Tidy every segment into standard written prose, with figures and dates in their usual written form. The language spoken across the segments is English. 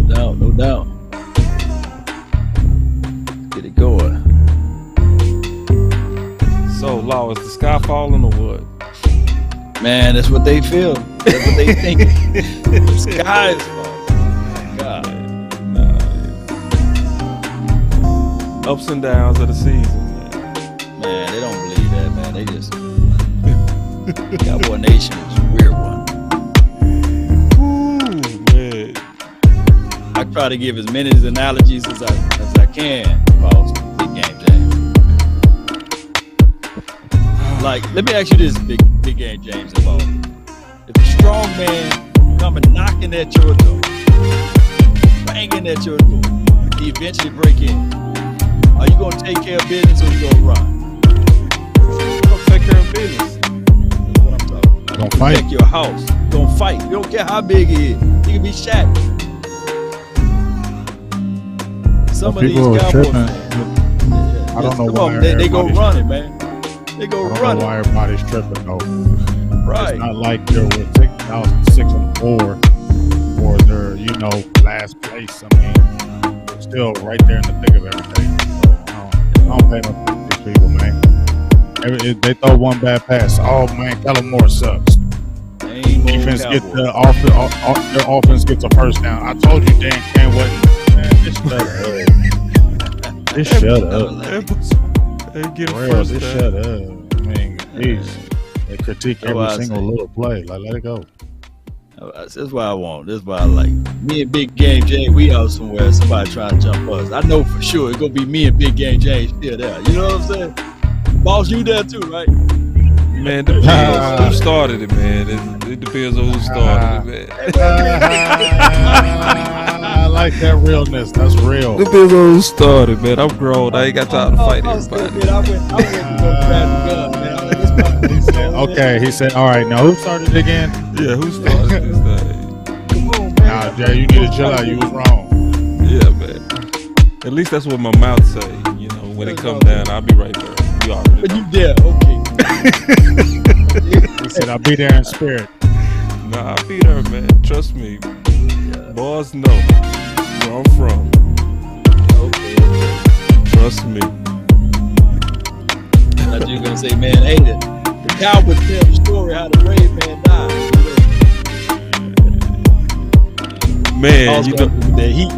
No doubt. Get it going. So, Law, is the sky falling or what? Man, that's what they feel. That's what they think. The sky is falling. God. Ups and downs of the season, Man, they don't believe that, man. They just Cowboy Nation is a weird one. Ooh, man. I try to give as many analogies as I can about big game James. Like, let me ask you this, big game James, about if a strong man coming knocking at your door, banging at your door, he eventually break in. Are you gonna take care of business or you gonna run? Don't take care of business. That's what I'm talking about. Don't fight. Protect your house. Don't fight. You don't care how big he is. He can be Shaq. Some of these Cowboys fans, I don't know why they go running, man. They go I don't running. know why everybody's tripping though. Right. It's not like they're with 6-4 or they're, last place. I mean, they're still right there in the thick of everything. So I don't pay no attention to these people, man. They throw one bad pass. Oh man, Kellen Moore sucks. Defense gets their offense gets a first down. I told you Dan Cain wasn't. Man, just shut up. Just shut up. They get a Real, first just down. shut up. I mean, please. They critique every single little play. Like, let it go. That's what I want. That's what I like. Me and Big Game James, we out somewhere. Somebody trying to jump us. I know for sure it's gonna be me and Big Game James still there. You know what I'm saying? Boss, you there too, right? Man, depends who started it, man. It depends on who started it, man. I like that realness. That's real. Depends on who started, man. I'm grown. I ain't got time to fight everybody. I went to grab the gun, man. Okay, he said, all right, now who started it again? Yeah, who started this thing? Come on, man. Nah, Jay, you need to chill out. You was wrong. Yeah, man. At least that's what my mouth say. When it come down, I'll be right there. You already But know. you there, okay. He said, I'll be there in spirit. Nah, I'll be there, man. Trust me. Boys know where I'm from. Okay. Trust me. I thought you were gonna say, man, hey, the Cowboys tell the story how the brave man died. Man, The heat.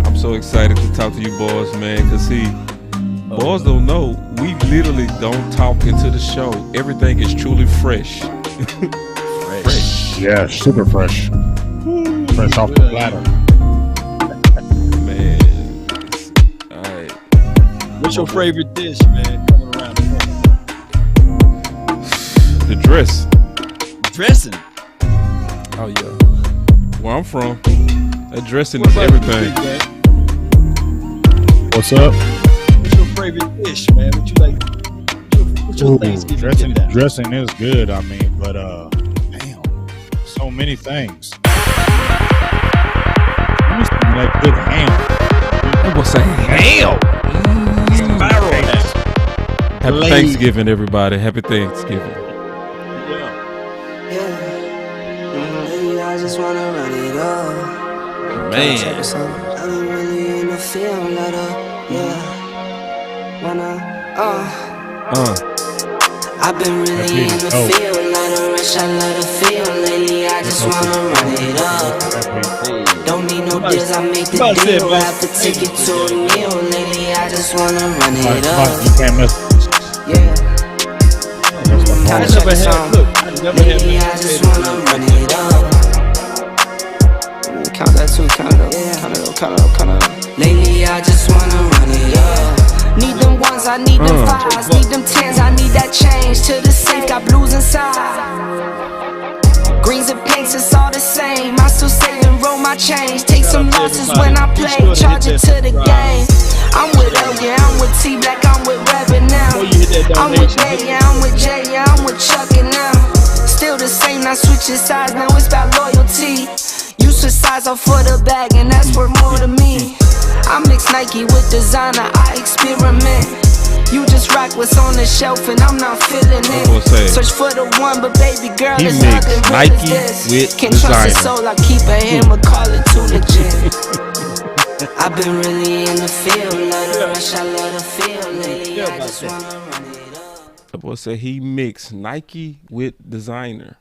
I'm so excited to talk to you boys, man, because boys don't know, we literally don't talk into the show. Everything is truly fresh. Fresh. Yeah, super fresh. Fresh off the platter. Man. All right. What's your favorite dish, man, coming around the corner? The dress. Dressing. Oh, yeah. Where I'm from, that dressing What is about you, everything. Big Gang? What's up? What's your favorite dish, man? What you like? What's your Thanksgiving dinner? Dressing is good, I mean, but damn, so many things. Give me some of that good ham. I was saying, hell. Spiral ham. Happy Blade. Thanksgiving, everybody. Happy Thanksgiving. I just wanna run it up. Man. I've been really in the field, let up, yeah. I've been really in the field, let her rush, I let her feel. Lately, I just wanna run it up. Don't need no deals, I make the deal. Have to take it to a meal. Lately, I just wanna run it up. You can't miss. Yeah. I never had, look, I never had Lately, I just wanna run it up. Count that too, count it up, count it up, count it up, count it up. Lately, I just wanna run it up. Need them ones, I need them fives, need them tens, I need that change. To the safe, got blues inside. Greens and pinks, it's all the same. I still save and roll my change. Take some losses when I play, charge it to the game. I'm with L, yeah, I'm with T Black, I'm with Reverend now. I'm with Nate, yeah, I'm with Jay, yeah, I'm with Chuck and now. Still the same, not switching sides, now it's about loyalty. You switch sides off for the bag, and that's worth more to me. I mix Nike with designer, I experiment. You just rock what's on the shelf, and I'm not feeling it. Search for the one, but baby girl, He it's mixed nothing real Nike as this. with Can't trust his designer. soul, I keep a hammer, call it too legit. just wanna run it up. The boy said he mixed Nike with designer.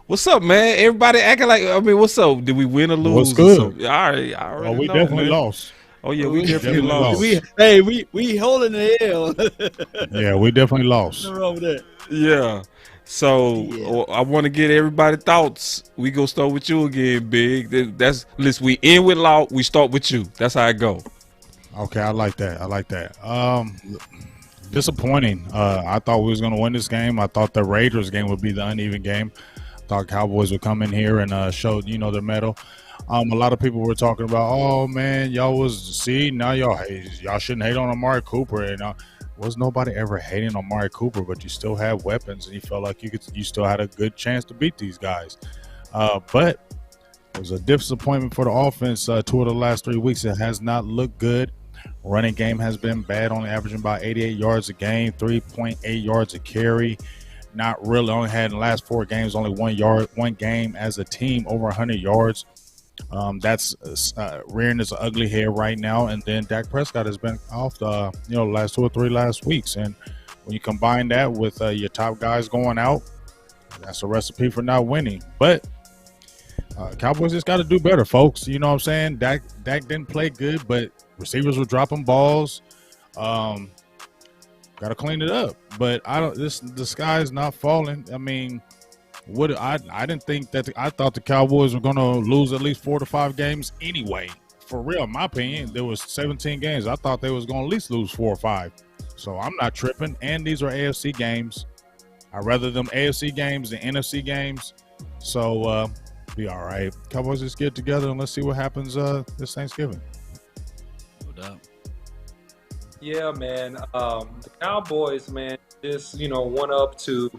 What's up, man? Everybody acting like, I mean, what's up? Did we win or lose? What's good? I already We know, definitely man. lost. Oh, yeah, we definitely lost. We holding the L. Yeah, we definitely lost. Nothing wrong with that. Yeah. So I want to get everybody's thoughts. We go start with you again, Big. Listen, we end with Law. We start with you. That's how I go. Okay, I like that. Disappointing. I thought we was going to win this game. I thought the Raiders game would be the uneven game. I thought Cowboys would come in here and show, their mettle. A lot of people were talking about, oh man, y'all shouldn't hate on Amari Cooper, and was nobody ever hating on Amari Cooper, but you still have weapons, and you felt like you still had a good chance to beat these guys. But it was a disappointment for the offense. 2 of the last 3 weeks, it has not looked good. Running game has been bad, only averaging about 88 yards a game, 3.8 yards a carry. Not really. Only had in the last 4 games only 1 game as a team over 100 yards. That's rearing its ugly head right now. And then Dak Prescott has been off the last 2 or 3 last weeks. And when you combine that with your top guys going out, that's a recipe for not winning. But Cowboys just got to do better, folks. You know what I'm saying? Dak didn't play good, but receivers were dropping balls. Got to clean it up. But the sky is not falling. I mean, I didn't think that. I thought the Cowboys were going to lose at least 4 to 5 games anyway. For real, in my opinion, there was 17 games. I thought they was going to at least lose 4 or 5. So I'm not tripping. And these are AFC games. I'd rather them AFC games than NFC games. So be all right. Cowboys just get together and let's see what happens this Thanksgiving. No doubt. Yeah, man. The Cowboys, man, just went up to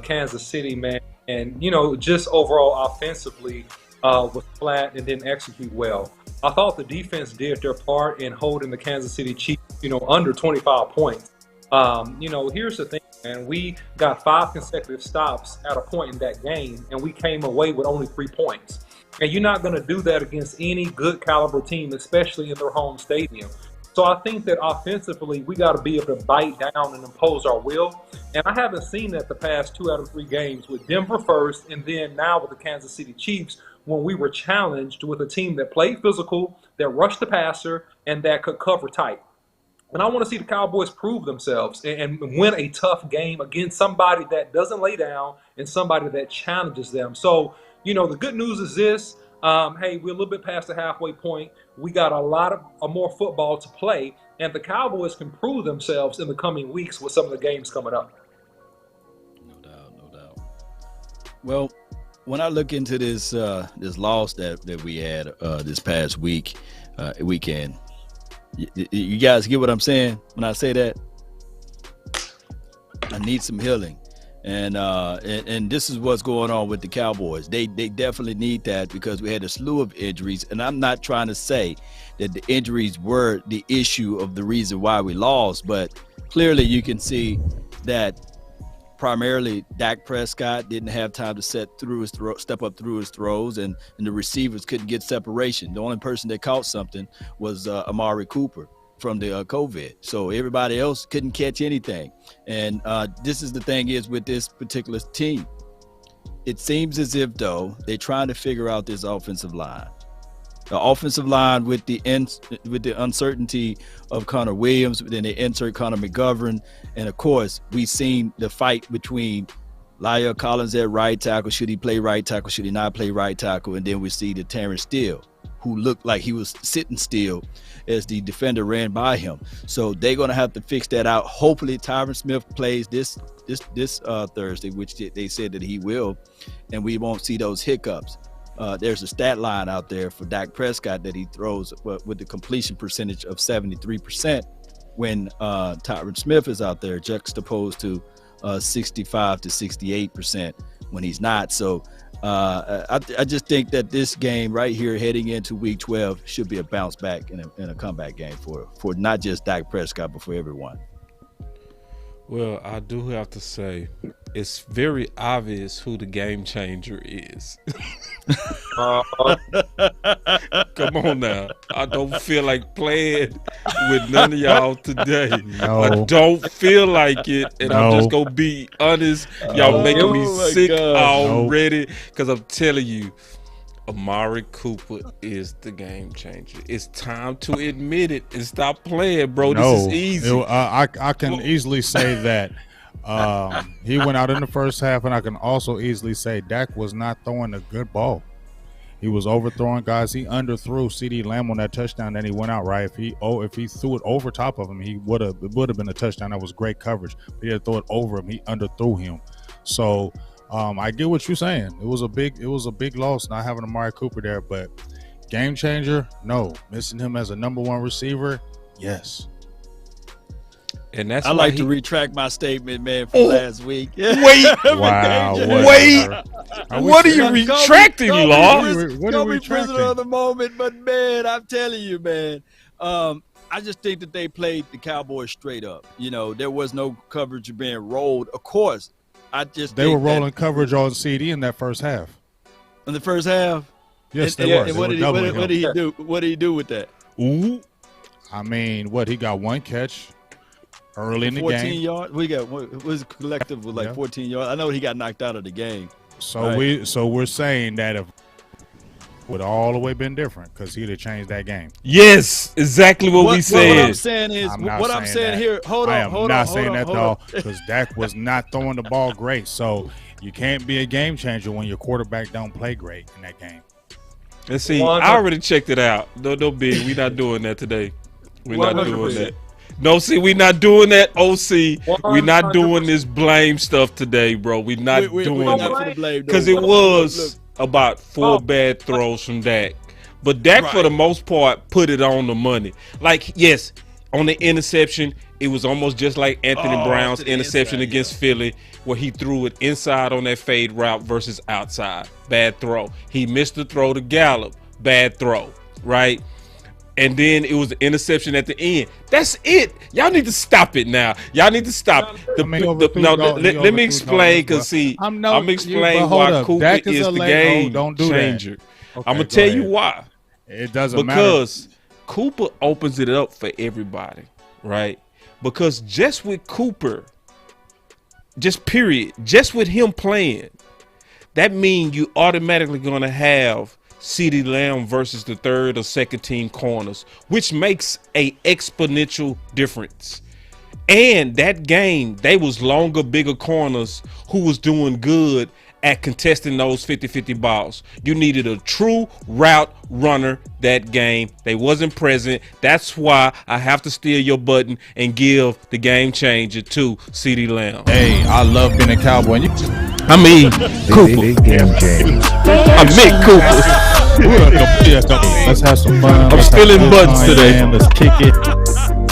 Kansas City, man, and just overall offensively was flat and didn't execute well. I thought the defense did their part in holding the Kansas City Chiefs, under 25 points. Here's the thing, man. We got 5 consecutive stops at a point in that game, and we came away with only 3 points. And you're not going to do that against any good caliber team, especially in their home stadium. So I think that offensively, we got to be able to bite down and impose our will. And I haven't seen that the past 2 out of 3 games with Denver first, and then now with the Kansas City Chiefs, when we were challenged with a team that played physical, that rushed the passer, and that could cover tight. And I want to see the Cowboys prove themselves and win a tough game against somebody that doesn't lay down and somebody that challenges them. So, the good news is this. Hey, we're a little bit past the halfway point. We got a lot of more football to play, and the Cowboys can prove themselves in the coming weeks with some of the games coming up. No doubt. Well, when I look into this loss that we had this past weekend, you guys get what I'm saying when I say that? I need some healing. And this is what's going on with the Cowboys. They definitely need that because we had a slew of injuries. And I'm not trying to say that the injuries were the issue of the reason why we lost, but clearly you can see that primarily Dak Prescott didn't have time to step up through his throws, and the receivers couldn't get separation. The only person that caught something was Amari Cooper from the COVID. So everybody else couldn't catch anything. And this is the thing is with this particular team, it seems as if though they're trying to figure out this offensive line. The offensive line with the uncertainty of Connor Williams, then they insert Connor McGovern, and of course we've seen the fight between La'el Collins at right tackle. Should he play right tackle? Should he not play right tackle? And then we see the Terrence Steele, who looked like he was sitting still as the defender ran by him. So they're going to have to fix that out. Hopefully Tyron Smith plays this Thursday, which they said that he will, and we won't see those hiccups. There's a stat line out there for Dak Prescott that he throws with the completion percentage of 73% when Tyron Smith is out there, juxtaposed to 65 to 68% when he's not. So I just think that this game right here heading into week 12 should be a bounce back and a comeback game for not just Dak Prescott, but for everyone. Well, I do have to say, it's very obvious who the game changer is. Come on now. I don't feel like playing with none of y'all today. No. I don't feel like it, and I'm just No. gonna be honest. Y'all making me Oh my sick God. already, because I'm telling you, Amari Cooper is the game changer. It's time to admit it and stop playing, bro. No. This is easy. I can easily say that he went out in the first half, and I can also easily say Dak was not throwing a good ball. He was overthrowing guys. He underthrew CD Lamb on that touchdown. Then he went out right. If he threw it over top of him, it would have been a touchdown. That was great coverage. But he had to throw it over him. He underthrew him. So I get what you're saying. It was a big loss not having Amari Cooper there. But game changer, no. Missing him as a number one receiver, yes. And that's I why like to retract my statement, man, from last week. Wait. Wow. Wait. What are you retracting, Law? What are we prisoner of the moment, but man, I'm telling you, man. I just think that they played the Cowboys straight up. You know, there was no coverage being rolled. Of course, they were rolling coverage on CD in that first half. In the first half. Yes, and, they were. And what did he do? What did he do with that? Ooh. I mean, he got one catch early in the 14 game. yards. We got what was collective with 14 yards. I know he got knocked out of the game. So we're saying that if would all the way been different because he'd have changed that game. Yes, exactly what we said. What I'm saying is, I'm saying here. Hold on, I am not saying that though, because Dak was not throwing the ball great. So you can't be a game changer when your quarterback don't play great in that game. Let's see. I already checked it out. No, big. We're not doing that today. We're not doing that. No, see, we're not doing that, OC. We're not doing this blame stuff today, bro. We're not doing that. Because it was about 4 bad throws from Dak. But Dak, for the most part, put it on the money. Like, yes, on the interception, it was almost just like Anthony Brown's interception against Philly, where he threw it inside on that fade route versus outside. Bad throw. He missed the throw to Gallup. Bad throw, right? And then it was an interception at the end. That's it. Y'all need to stop it now. Y'all need to stop. Let me explain, because see, I'm explaining why Cooper is the game changer. I'm going to tell you why. It doesn't matter. Because Cooper opens it up for everybody, right? Because just with Cooper, just with him playing, that means you automatically going to have CD Lamb versus the third or second team corners, which makes a exponential difference. And that game, they was longer, bigger corners who was doing good at contesting those 50-50 balls. You needed a true route runner that game. They wasn't present. That's why I have to steal your button and give the game changer to CD Lamb. Hey, I love being a Cowboy. I mean, Cooper. I'm Mick Cooper. Let's have some fun. I'm stealing buttons today. Let's kick it.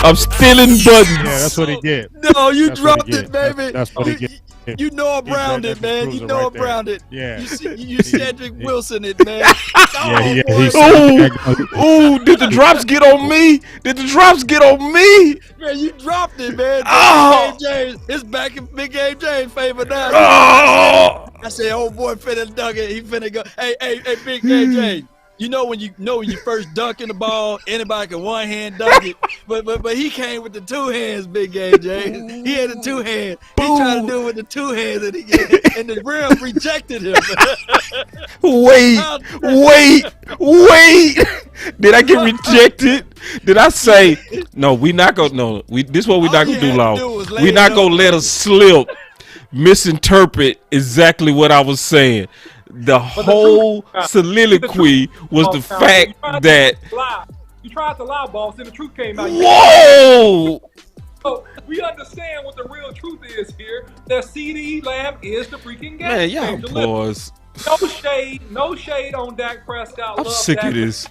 I'm stealing buttons. Yeah, that's what he get. No, you dropped it, baby. That's what he get. You know I'm rounded, man. You know I'm rounded. Yeah. You Cedric Wilson it, man. Ooh, did the drops get on me? Man, you dropped it, man. Oh. James, it's back in Big Game James' favor now. Oh. I said, oh boy, finna dunk it. He finna go. Hey, Big Game James. You know when you first dunking the ball, anybody can one hand dunk it, but he came with the 2 hands, Big Game James. He had the 2 hands. He tried to do it with the 2 hands, and the rim rejected him. Wait. Did I get rejected? Did I say no? We not gonna no. This is what we not gonna do, Law. We not gonna let us slip, misinterpret exactly what I was saying. The whole soliloquy was the fact that you tried to lie, boss, and the truth came out. Whoa! So we understand what the real truth is here. That CD Lamb is the freaking game. Man, y'all boys. No shade on Dak Prescott. I'm sick of this.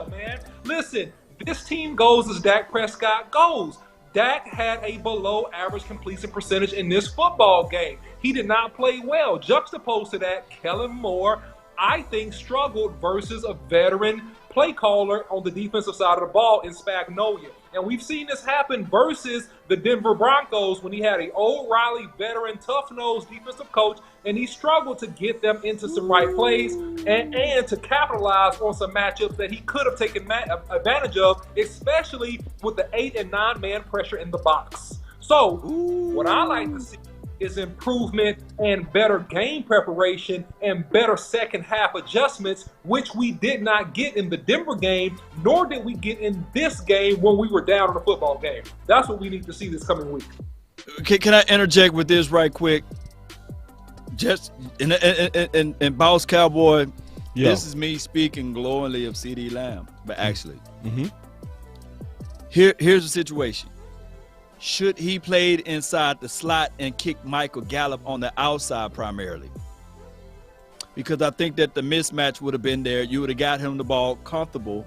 Man, listen, this team goes as Dak Prescott goes. Dak had a below average completion percentage in this football game. He did not play well. Juxtaposed to that, Kellen Moore, I think, struggled versus a veteran play caller on the defensive side of the ball in Spagnolia. And we've seen this happen versus the Denver Broncos when he had an old Riley veteran, tough-nosed defensive coach, and he struggled to get them into some right plays and to capitalize on some matchups that he could have taken advantage of, especially with the 8 and 9 man pressure in the box. So what I like to see is improvement and better game preparation and better second half adjustments, which we did not get in the Denver game, nor did we get in this game when we were down in the football game. That's what we need to see this coming week. Can I interject with this right quick? Just and Boss Cowboy, this is me speaking glowingly of CD Lamb, but actually, here's the situation. Should he played inside the slot and kick Michael Gallup on the outside primarily? Because I think that the mismatch would have been there. You would have got him the ball comfortable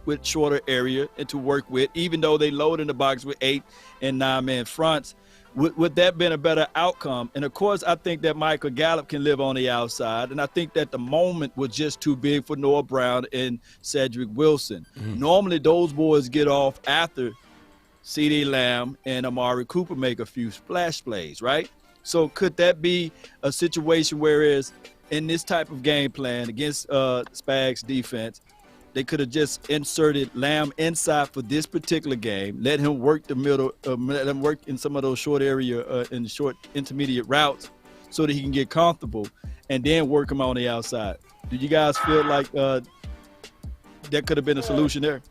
with shorter area and to work with, even though they load in the box with 8 and 9 man fronts. Would that been a better outcome? And of course, I think that Michael Gallup can live on the outside. And I think that the moment was just too big for Noah Brown and Cedric Wilson. Normally those boys get off after CD Lamb and Amari Cooper make a few splash plays, right? So could that be a situation whereas in this type of game plan against Spags defense, they could have just inserted Lamb inside for this particular game, let him work the middle, let him work in some of those short area and short intermediate routes so that he can get comfortable and then work him on the outside. Do you guys feel like that could have been a solution there?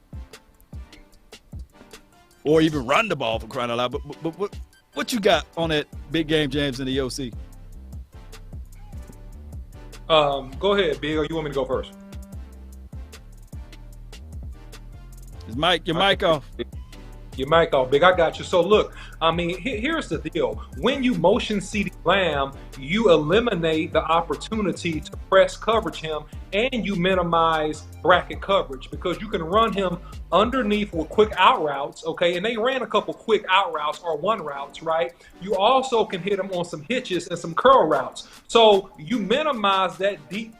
Or even run the ball for crying out loud. But what you got on that big game, James, in the OC? Go ahead, Big, or you want me to go first? Is your mic off? Your mic off, Big. I got you. So look, I mean, here's the deal. When you motion CeeDee Lamb, you eliminate the opportunity to press coverage him and you minimize bracket coverage because you can run him underneath with quick out routes, okay? And they ran a couple quick out routes or one routes, right? You also can hit him on some hitches and some curl routes. So you minimize that deep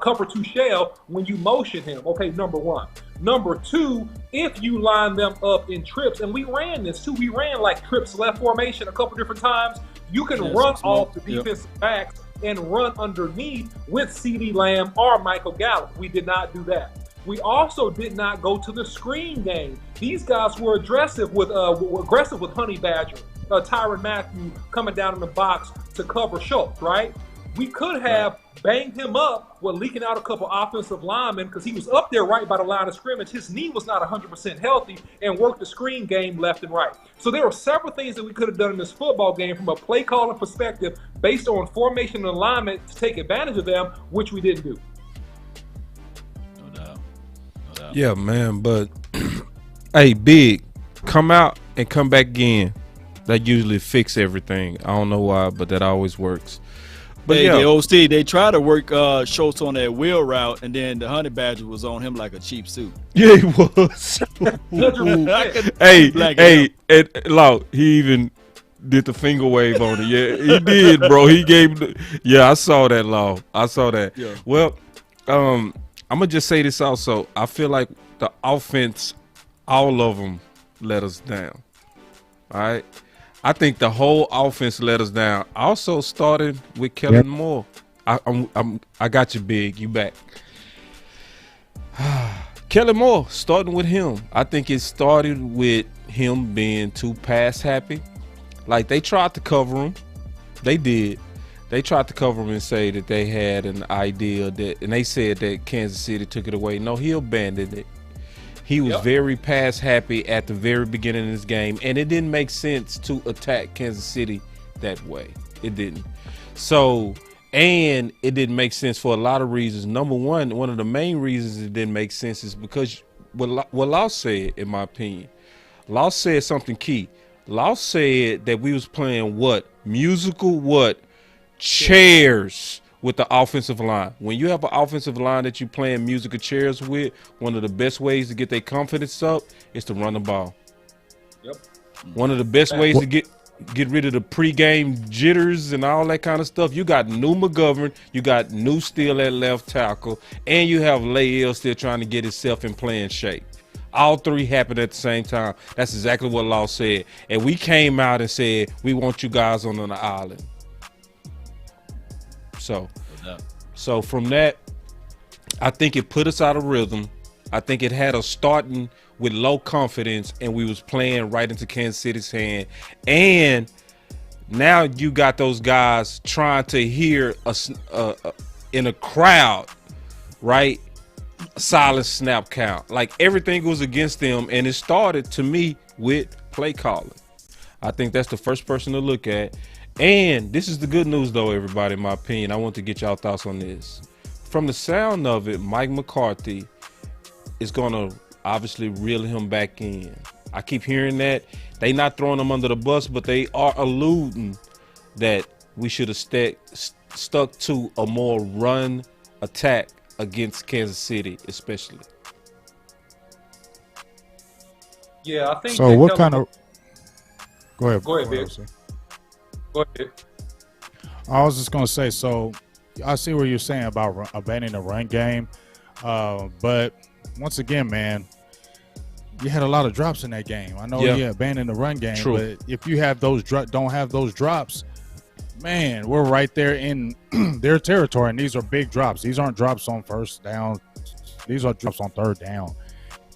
cover 2 shell when you motion him, okay, number one. Number two, if you line them up in trips, and we ran this too, we ran like trips left formation a couple different times, you can run off the defensive backs and run underneath with CD Lamb or Michael Gallup. We did not do that. We also did not go to the screen game. These guys were aggressive with Honey Badger, Tyrann Mathieu coming down in the box to cover Schultz, right? We could have banged him up with leaking out a couple offensive linemen because he was up there right by the line of scrimmage. His knee was not 100% healthy and worked the screen game left and right. So there were several things that we could have done in this football game from a play calling perspective based on formation and alignment to take advantage of them, which we didn't do. No doubt. Yeah, man, but hey, Big, come out and come back again. That usually fix everything. I don't know why, but that always works. But the OC, they try to work Schultz on that wheel route, and then the Honey Badger was on him like a cheap suit. Yeah, he was. hey, and Law, he even did the finger wave on it. Yeah, he did, bro. He gave I saw that, Law. I saw that. Yeah. Well, I'm going to just say this also. I feel like the offense, all of them let us down. All right? I think the whole offense let us down. Also started with Kellen Moore. I got you, Big. You back. Kellen Moore, starting with him. I think it started with him being too pass happy. Like, they tried to cover him. They did. They tried to cover him and say that they had an idea that, and they said that Kansas City took it away. No, he abandoned it. He was very pass happy at the very beginning of this game, and it didn't make sense to attack Kansas City that way. It didn't. So, and it didn't make sense for a lot of reasons. Number one of the main reasons it didn't make sense is because what Law said, in my opinion. Law said something key. Law said that we was playing musical chairs with the offensive line. When you have an offensive line that you're playing musical chairs with, one of the best ways to get their confidence up is to run the ball. Yep. One of the best ways to get get rid of the pregame jitters and all that kind of stuff. You got new McGovern, you got new Steele at left tackle, and you have Lael still trying to get himself in playing shape. All three happened at the same time. That's exactly what Law said. And we came out and said, we want you guys on an island. So from that, I think it put us out of rhythm. I think it had us starting with low confidence, and we was playing right into Kansas City's hand. And now you got those guys trying to hear us in a crowd, right? Silent snap count. Like everything was against them, and it started to me with play calling. I think that's the first person to look at. And this is the good news, though, everybody, in my opinion. I want to get y'all thoughts on this. From the sound of it, Mike McCarthy is going to obviously reel him back in. I keep hearing that. They not throwing him under the bus, but they are alluding that we should have stuck to a more run attack against Kansas City, especially. Yeah, I think. So what kind of? Go ahead. Go ahead, Big. Go ahead. I was just gonna say. So I see what you're saying about abandoning the run game, but once again, man, you had a lot of drops in that game. I know you abandoned the run game, but if you have those don't have those drops, man, we're right there in their territory, and these are big drops. These aren't drops on first down. These are drops on third down.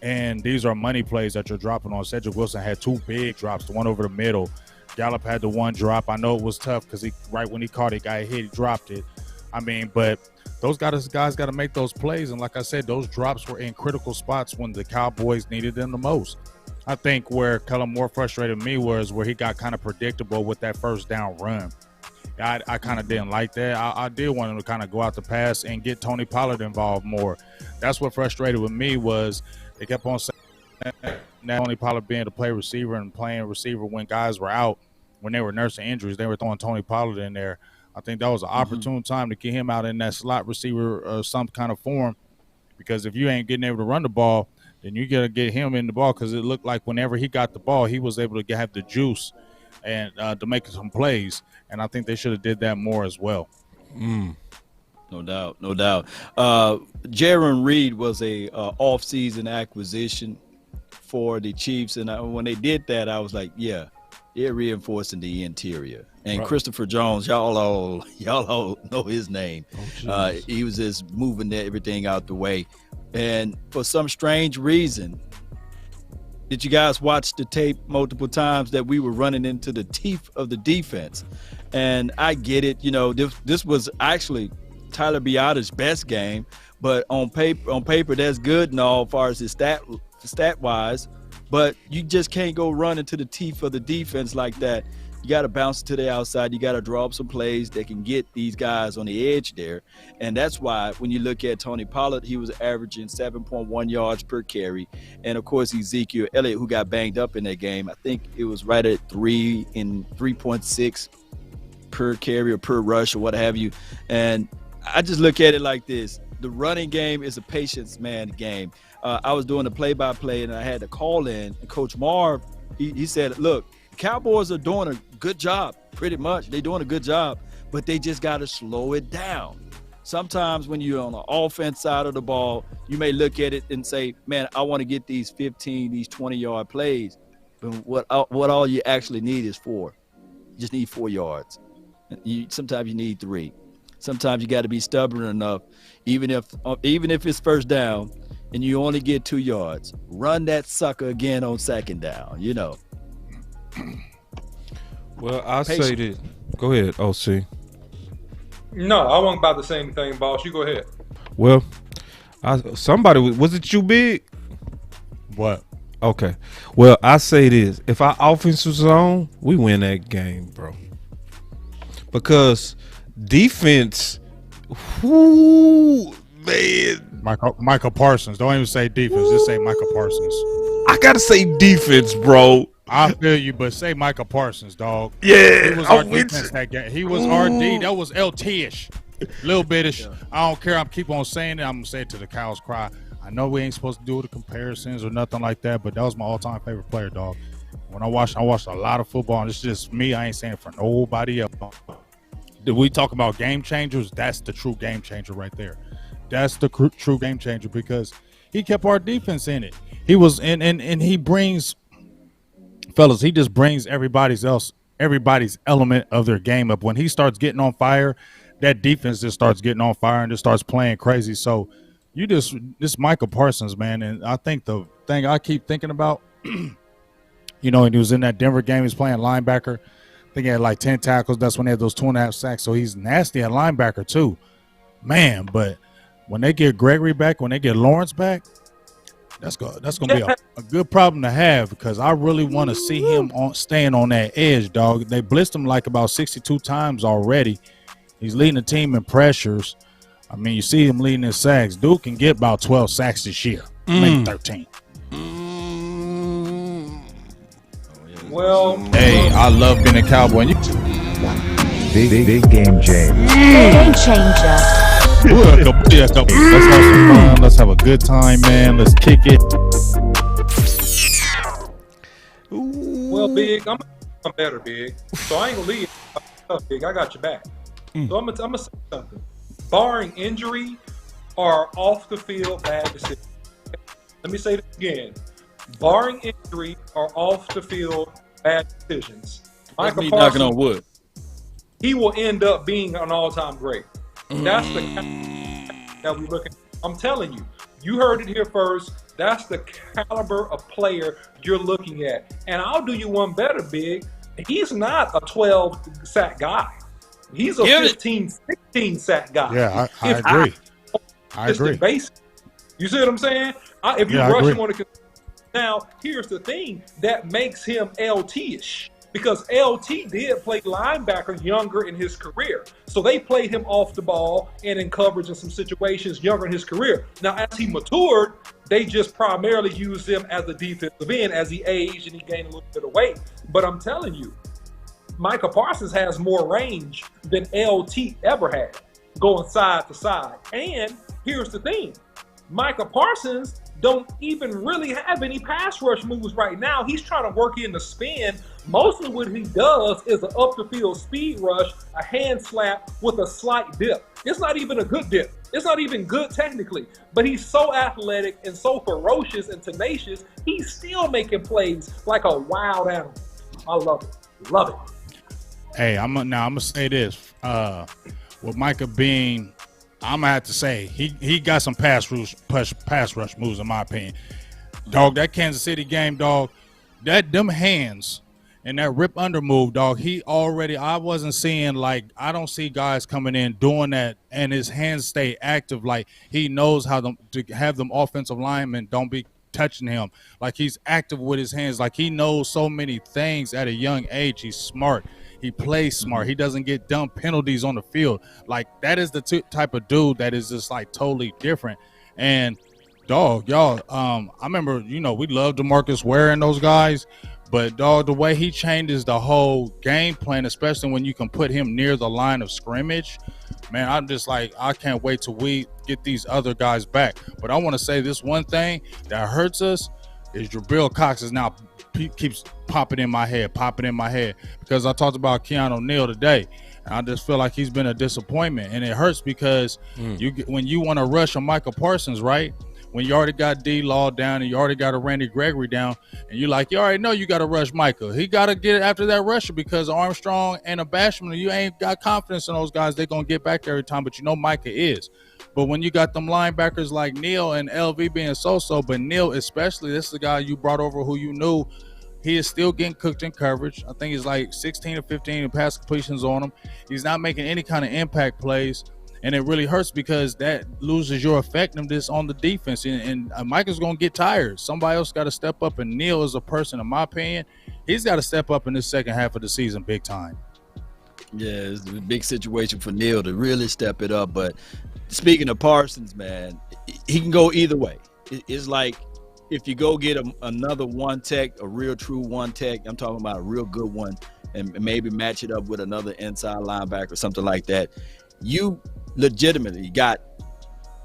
And these are money plays that you're dropping on. Cedric Wilson had two big drops, the one over the middle. Gallup had the one drop. I know it was tough because right when he caught it, got hit, he dropped it. I mean, but those guys got to make those plays. And like I said, those drops were in critical spots when the Cowboys needed them the most. I think where Kellen Moore frustrated me was where he got kind of predictable with that first down run. I kind of didn't like that. I did want him to kind of go out the pass and get Tony Pollard involved more. That's what frustrated with me was they kept on saying that Tony Pollard being the play receiver and playing receiver when guys were out, when they were nursing injuries, they were throwing Tony Pollard in there. I think that was an opportune time to get him out in that slot receiver some kind of form, because if you ain't getting able to run the ball, then you got to get him in the ball, because it looked like whenever he got the ball, he was able to have the juice and to make some plays. And I think they should have did that more as well. No doubt. Jaron Reed was a off-season acquisition for the Chiefs, and when they did that, I was like, yeah, they're reinforcing the interior. And right. Christopher Jones, y'all all know his name. He was just moving everything out the way. And for some strange reason, did you guys watch the tape multiple times that we were running into the teeth of the defense? And I get it. You know, this was actually Tyler Biada's best game, but on paper that's good and all as far as his stat wise. But you just can't go run into the teeth of the defense like that. You got to bounce to the outside. You got to draw up some plays that can get these guys on the edge there. And that's why when you look at Tony Pollard, he was averaging 7.1 yards per carry. And, of course, Ezekiel Elliott, who got banged up in that game, I think it was right at 3.6 per carry or per rush or what have you. And I just look at it like this. The running game is a patience man game. I was doing the play-by-play, and I had to call in. And Coach Marv, he said, look, Cowboys are doing a good job, pretty much. They're doing a good job, but they just got to slow it down. Sometimes when you're on the offense side of the ball, you may look at it and say, man, I want to get these 15, these 20-yard plays. But what all you actually need is 4. You just need 4 yards. Sometimes you need 3. Sometimes you got to be stubborn enough, even if it's first down and you only get 2 yards, run that sucker again on second down, you know. Well, I'll say this. Go ahead, OC. No, I wasn't about to say anything, boss. You go ahead. Well, somebody was it you, Big? What? Okay. Well, I say this. If our offense was on, we win that game, bro. Because defense, man. Micah Parsons. Don't even say defense. Just say Micah Parsons. I got to say defense, bro. I feel you, but say Micah Parsons, dog. Yeah. He was our defense that game. He was RD. That was LT-ish. Little bit-ish. I don't care. I'm keep on saying it. I'm going to say it to the cows cry. I know we ain't supposed to do the comparisons or nothing like that, but that was my all-time favorite player, dog. When I watched a lot of football, and it's just me. I ain't saying it for nobody else. Did we talk about game changers? That's the true game changer right there. That's the true game changer because he kept our defense in it. He was and he brings, fellas, he just brings everybody's element of their game up. When he starts getting on fire, that defense just starts getting on fire and just starts playing crazy. So this Micah Parsons, man, and I think the thing I keep thinking about, and he was in that Denver game, he's playing linebacker. I think he had like 10 tackles. That's when they had those 2.5 sacks. So he's nasty at linebacker too. Man, but when they get Gregory back, when they get Lawrence back, that's gonna be a good problem to have because I really want to see him staying on that edge, dog. They blitzed him like about 62 times already. He's leading the team in pressures. I mean, you see him leading in sacks. Dude can get about 12 sacks this year, maybe 13. Well, hey, I love being a Cowboy. Big game, James. Game changer. Let's have some fun. Let's have a good time, man. Let's kick it. Well, Big, I'm better, Big. So I ain't gonna leave. Big, I got your back. So I'm gonna say something. Barring injury or off the field bad decisions. Let me say this again. Barring injury or off the field bad decisions, Micah Parsons, knocking on wood, he will end up being an all-time great. That's the that we look at. I'm telling you, you heard it here first. That's the caliber of player you're looking at. And I'll do you one better, Big. He's not a 12 sack guy. He's a 15, 16 sack guy. Yeah, I agree. I agree. Basic. You see what I'm saying? If you rush him on the now, here's the thing that makes him LT-ish. Because LT did play linebacker younger in his career. So they played him off the ball and in coverage in some situations younger in his career. Now, as he matured, they just primarily used him as a defensive end as he aged and he gained a little bit of weight. But I'm telling you, Micah Parsons has more range than LT ever had, going side to side. And here's the thing. Micah Parsons don't even really have any pass rush moves right now. He's trying to work in the spin. Mostly what he does is an up the field speed rush, a hand slap with a slight dip. It's not even a good dip. It's not even good technically, but he's so athletic and so ferocious and tenacious, he's still making plays like a wild animal. I love it. Love it. Hey, I'm gonna say this. With Micah being, I'm gonna have to say he got some pass rush moves in my opinion. Dog, that Kansas City game, dog, them hands and that rip under move, dog. I wasn't seeing, like, I don't see guys coming in doing that and his hands stay active. Like, he knows how to have them offensive linemen don't be touching him. Like, he's active with his hands. Like, he knows so many things at a young age. He's smart. He plays smart. He doesn't get dumb penalties on the field. Like, that is the type of dude that is just, like, totally different. And, dog, y'all, I remember, we loved DeMarcus Ware and those guys. But, dog, the way he changes the whole game plan, especially when you can put him near the line of scrimmage, man, I'm just like, I can't wait till we get these other guys back. But I want to say this one thing that hurts us is Jabril Cox is now keeps popping in my head because I talked about Keanu Neal today. And I just feel like he's been a disappointment. And it hurts because when you want to rush a Micah Parsons, right? When you already got D-Law down and you already got a Randy Gregory down, and you're like, you already know you got to rush Micah. He got to get after that rusher because Armstrong and a Basham, you ain't got confidence in those guys. They're going to get back there every time, but Micah is. But when you got them linebackers like Neal and LV being so-so, but Neal especially, this is the guy you brought over who you knew, he is still getting cooked in coverage. I think he's like 16 or 15 in pass completions on him. He's not making any kind of impact plays. And it really hurts because that loses your effectiveness on the defense. And Micah's going to get tired. Somebody else got to step up. And Neal is a person, in my opinion, he's got to step up in this second half of the season big time. Yeah, it's a big situation for Neal to really step it up. But speaking of Parsons, man, he can go either way. It's like if you go get another one tech, a real true one tech, I'm talking about a real good one, and maybe match it up with another inside linebacker or something like that. You legitimately got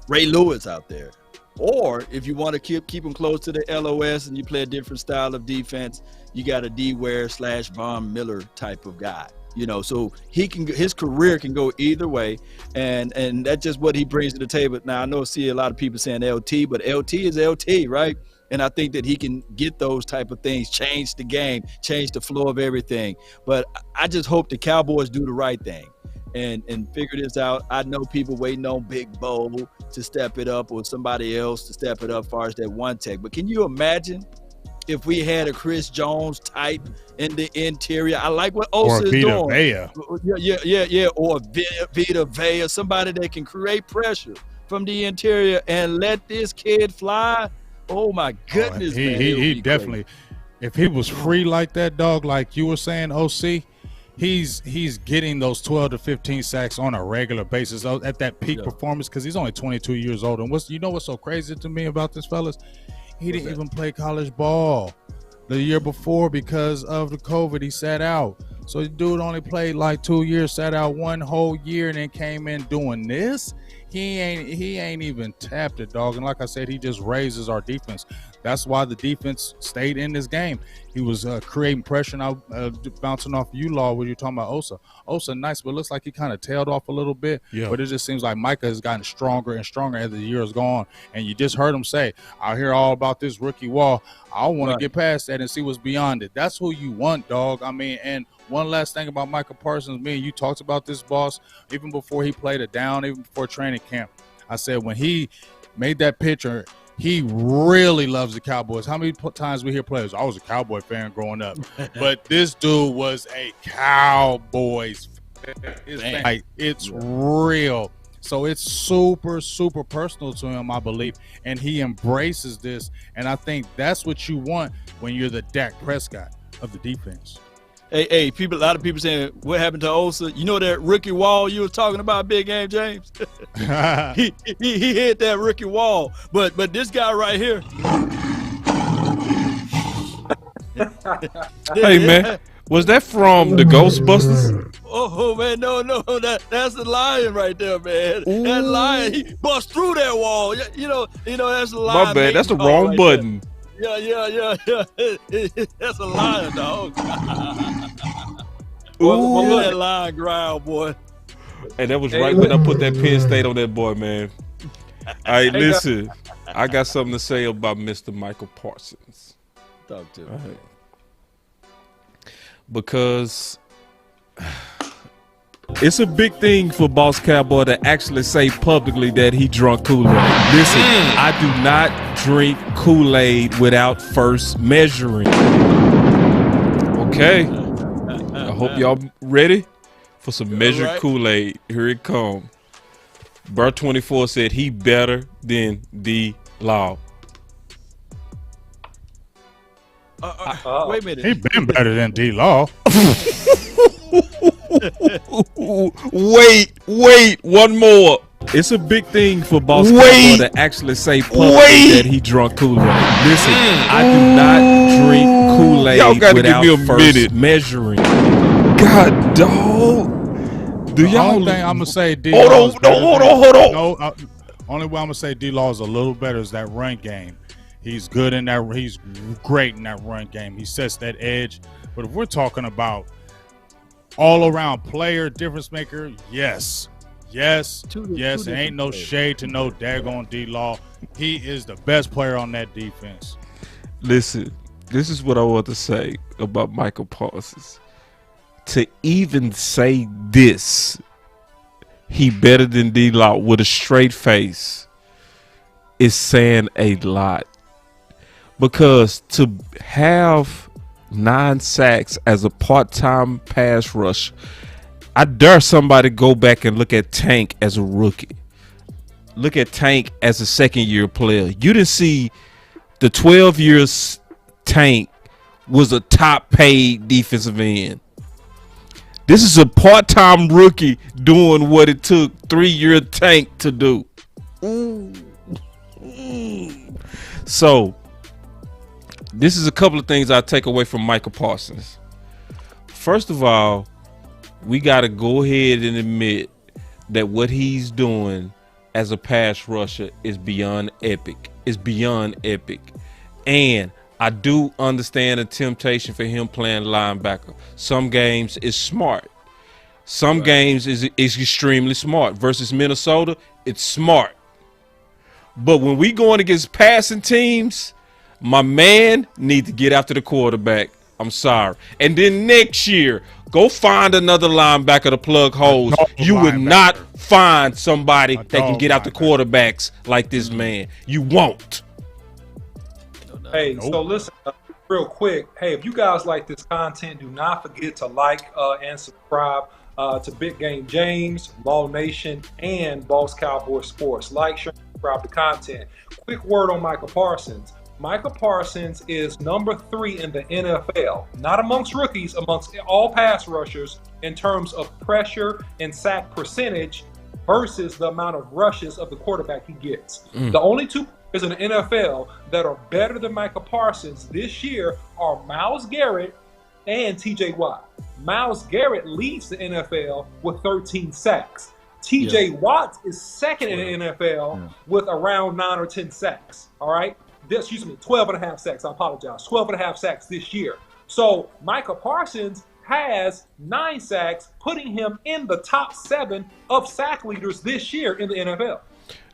Ray Lewis out there. Or if you want to keep him close to the LOS and you play a different style of defense, you got a D Ware / Von Miller type of guy. So his career can go either way, and that's just what he brings to the table. Now I know see a lot of people saying LT, but LT is LT, right? And I think that he can get those type of things, change the game, change the flow of everything. But I just hope the Cowboys do the right thing and figure this out. I know people waiting on Big Bo to step it up or somebody else to step it up as far as that one tech. But can you imagine if we had a Chris Jones type in the interior? I like what Osa is doing. Or Vita Vea, somebody that can create pressure from the interior and let this kid fly. Oh my goodness, man. He definitely, if he was free like that, dog, like you were saying, OC, he's getting those 12 to 15 sacks on a regular basis at that peak performance, because he's only 22 years old. And what's so crazy to me about this, fellas? He didn't even play college ball the year before because of the COVID. He sat out. So the dude only played like 2 years, sat out 1 whole year, and then came in doing this. He ain't even tapped it, dog. And like I said, he just raises our defense. That's why the defense stayed in this game. He was creating pressure. Now bouncing off you, Law, when you're talking about Osa. Osa nice, but it looks like he kind of tailed off a little bit. Yeah. But it just seems like Micah has gotten stronger and stronger as the years go on. And you just heard him say, I hear all about this rookie wall. I want to get past that and see what's beyond it. That's who you want, dog. I mean, and one last thing about Micah Parsons, me and you talked about this, boss, even before he played it down, even before training camp. I said when he made that picture, he really loves the Cowboys. How many times we hear players, I was a Cowboy fan growing up, but this dude was a Cowboys fan. Like, it's real. So it's super, super personal to him, I believe, and he embraces this, and I think that's what you want when you're the Dak Prescott of the defense. Hey, a lot of people saying, what happened to Osa? You know that rookie wall you were talking about, Big Game James? he hit that rookie wall. But this guy right here. Hey, man, was that from the Ghostbusters? Oh, man, no, that's the lion right there, man. Ooh. That lion, he bust through that wall. You know, that's the lion. My bad, that's the wrong right button. There. Yeah. That's a lion, dog. Look at that lion growl, boy. Hey, that was right when I put that Penn State on that boy, man. All right, listen. I got something to say about Mr. Micah Parsons. Talk to him. Right. Because it's a big thing for Boss Cowboy to actually say publicly that he drunk Kool-Aid. Listen, I do not drink Kool-Aid without first measuring. Okay. I hope y'all ready for some measured Kool-Aid. Here it come. Bur 24 said he better than D-Law. Wait a minute. He been better than D-Law. Wait, one more. It's a big thing for Boss Cowboy to actually say publicly that he drunk Kool-Aid. Listen, I do not drink Kool-Aid without first measuring. God, dog. The only thing I'm gonna say, hold on. No, only way I'm gonna say D-Law is a little better is that run game. He's good in that. He's great in that run game. He sets that edge. But if we're talking about all-around player, difference maker, yes. There ain't no shade to no daggone D-Law. He is the best player on that defense. Listen, this is what I want to say about Micah Parsons. To even say this, he better than D-Law with a straight face, is saying a lot. Because to have 9 sacks as a part-time pass rush, I dare somebody go back and look at Tank as a rookie. Look at Tank as a second-year player. You didn't see the 12 years Tank was a top-paid defensive end. This is a part-time rookie doing what it took 3-year Tank to do. So, this is a couple of things I take away from Micah Parsons. First of all, we got to go ahead and admit that what he's doing as a pass rusher is beyond epic. It's beyond epic. And I do understand the temptation for him playing linebacker. Some games is smart. Some games is extremely smart. Versus Minnesota, it's smart. But when we going against passing teams, my man need to get after the quarterback. I'm sorry. And then next year, go find another linebacker to plug holes. You would not find somebody that can get out the quarterbacks like this man. You won't. Hey, so listen, real quick. Hey, if you guys like this content, do not forget to like and subscribe to Big Game James, Law Nation, and Boss Cowboy Sports. Like, share, and subscribe to content. Quick word on Micah Parsons. Micah Parsons is number 3 in the NFL, not amongst rookies, amongst all pass rushers in terms of pressure and sack percentage versus the amount of rushes of the quarterback he gets. The only 2 players in the NFL that are better than Micah Parsons this year are Myles Garrett and TJ Watt. Myles Garrett leads the NFL with 13 sacks. TJ Watt is second in the NFL with around 9 or 10 sacks. All right. 12 and a half sacks. I apologize. 12 and a half sacks this year. So Micah Parsons has 9 sacks, putting him in the top 7 of sack leaders this year in the NFL.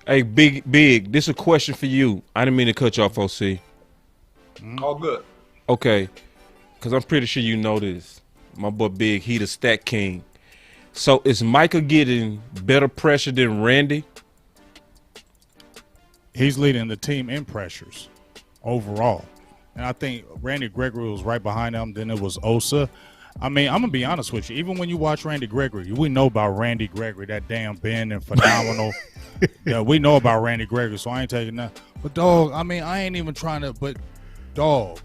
Hey, Big, this is a question for you. I didn't mean to cut you off, OC. All good. Okay, because I'm pretty sure you know this. My boy Big, he the stat king. So is Micah getting better pressure than Randy? He's leading the team in pressures overall. And I think Randy Gregory was right behind him. Then it was Osa. I mean, I'm going to be honest with you. Even when you watch Randy Gregory, we know about Randy Gregory, that damn bend and phenomenal. Yeah, we know about Randy Gregory, so I ain't taking that. But, dog, I mean, I ain't even trying to – but, dog,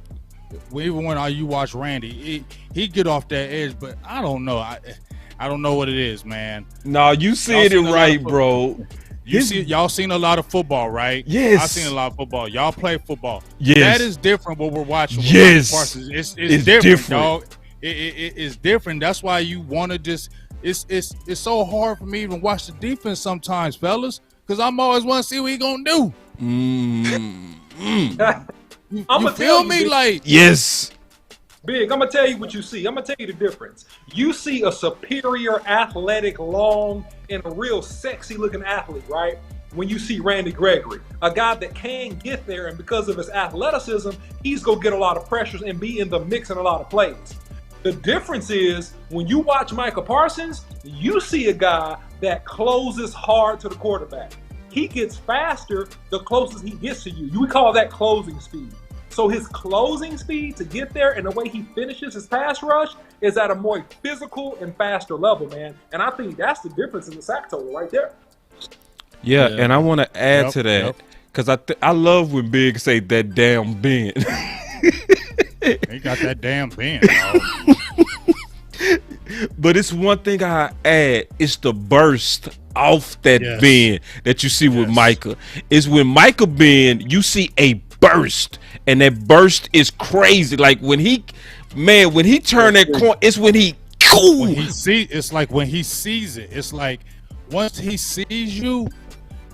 even when you watch Randy, he get off that edge, but I don't know. I don't know what it is, man. No, you said it right, bro. Y'all seen a lot of football, right? Yes. I've seen a lot of football. Y'all play football. Yes. That is different what we're watching. Yes. It's different, dog. It's different. That's why you want to just it's so hard for me to watch the defense sometimes, fellas, because I'm always want to see what he gonna do. You feel me? Like, yes. Big, I'm going to tell you what you see. I'm going to tell you the difference. You see a superior, athletic, long, and a real sexy-looking athlete, right? When you see Randy Gregory, a guy that can get there, and because of his athleticism, he's going to get a lot of pressures and be in the mix in a lot of plays. The difference is, when you watch Micah Parsons, you see a guy that closes hard to the quarterback. He gets faster the closest he gets to you. We call that closing speed. So his closing speed to get there and the way he finishes his pass rush is at a more physical and faster level, man. And I think that's the difference in the sack total right there. Yeah, and I want to add to that because I love when Big say that damn bend. He got that damn bend, dog. But it's one thing I add. It's the burst off that bend that you see with Micah. It's when Micah bend, you see a burst, and that burst is crazy. Like when he turned that corner, it's when he cool. When it's like when he sees it. It's like once he sees you,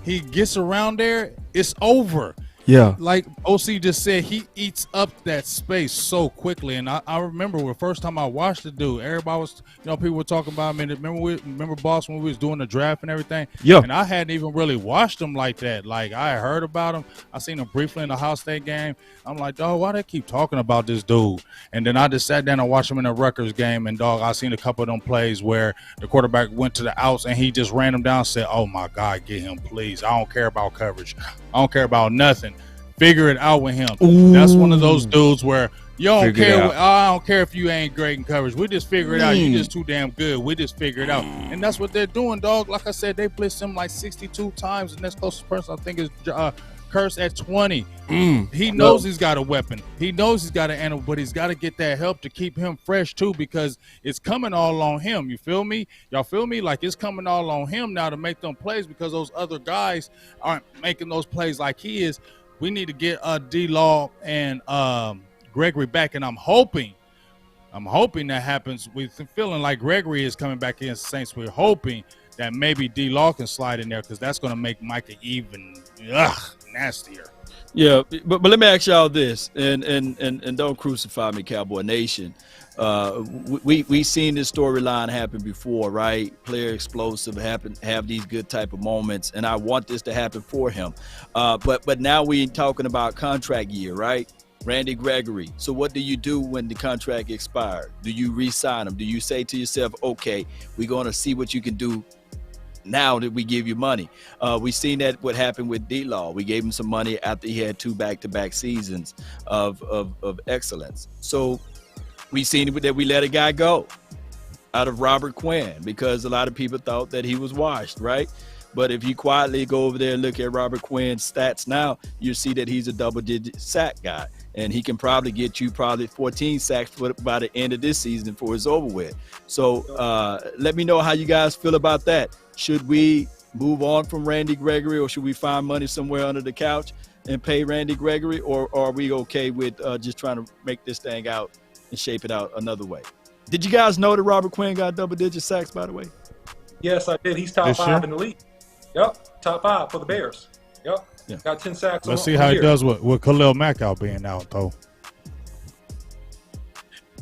he gets around there, it's over. Yeah. Like OC just said, he eats up that space so quickly. And I remember the first time I watched the dude, everybody was, people were talking about him. Remember Boss, when we was doing the draft and everything? Yeah. And I hadn't even really watched him like that. Like, I heard about him. I seen him briefly in the Ohio State game. I'm like, dog, why they keep talking about this dude? And then I just sat down and watched him in the Rutgers game. And, dog, I seen a couple of them plays where the quarterback went to the outs and he just ran him down and said, oh, my God, get him, please. I don't care about coverage. I don't care about nothing. Figure it out with him. Ooh. That's one of those dudes where you don't care. I don't care if you ain't great in coverage. We just figure it out. You just too damn good. We just figure it out. And that's what they're doing, dog. Like I said, they blitzed him like 62 times. And next closest person I think is Curse at 20. He knows he's got a weapon. He knows he's got an animal, but he's got to get that help to keep him fresh too, because it's coming all on him. You feel me? Y'all feel me? Like it's coming all on him now to make them plays because those other guys aren't making those plays like he is. We need to get D-Law and Gregory back, and I'm hoping that happens. We're feeling like Gregory is coming back against the Saints. We're hoping that maybe D-Law can slide in there because that's going to make Micah even nastier. Yeah, but let me ask y'all this, and don't crucify me, Cowboy Nation. We seen this storyline happen before, right? Player explosive have these good type of moments, and I want this to happen for him. But now we talking about contract year, right? Randy Gregory. So what do you do when the contract expired? Do you re-sign him? Do you say to yourself, okay, we're going to see what you can do now that we give you money? We seen that what happened with D-Law. We gave him some money after he had 2 back-to-back seasons of excellence. So we seen that we let a guy go out of Robert Quinn because a lot of people thought that he was washed, right? But if you quietly go over there and look at Robert Quinn's stats now, you see that he's a double-digit sack guy, and he can probably get you 14 sacks by the end of this season before it's over with. So let me know how you guys feel about that. Should we move on from Randy Gregory, or should we find money somewhere under the couch and pay Randy Gregory, or are we okay with just trying to make this thing out and shape it out another way? Did you guys know that Robert Quinn got double-digit sacks, by the way? Yes, I did. He's top 5 in the league. Yep, top 5 for the Bears. Yep, yeah. Got 10 sacks. Let's see how he does with Khalil Mack out being out, though.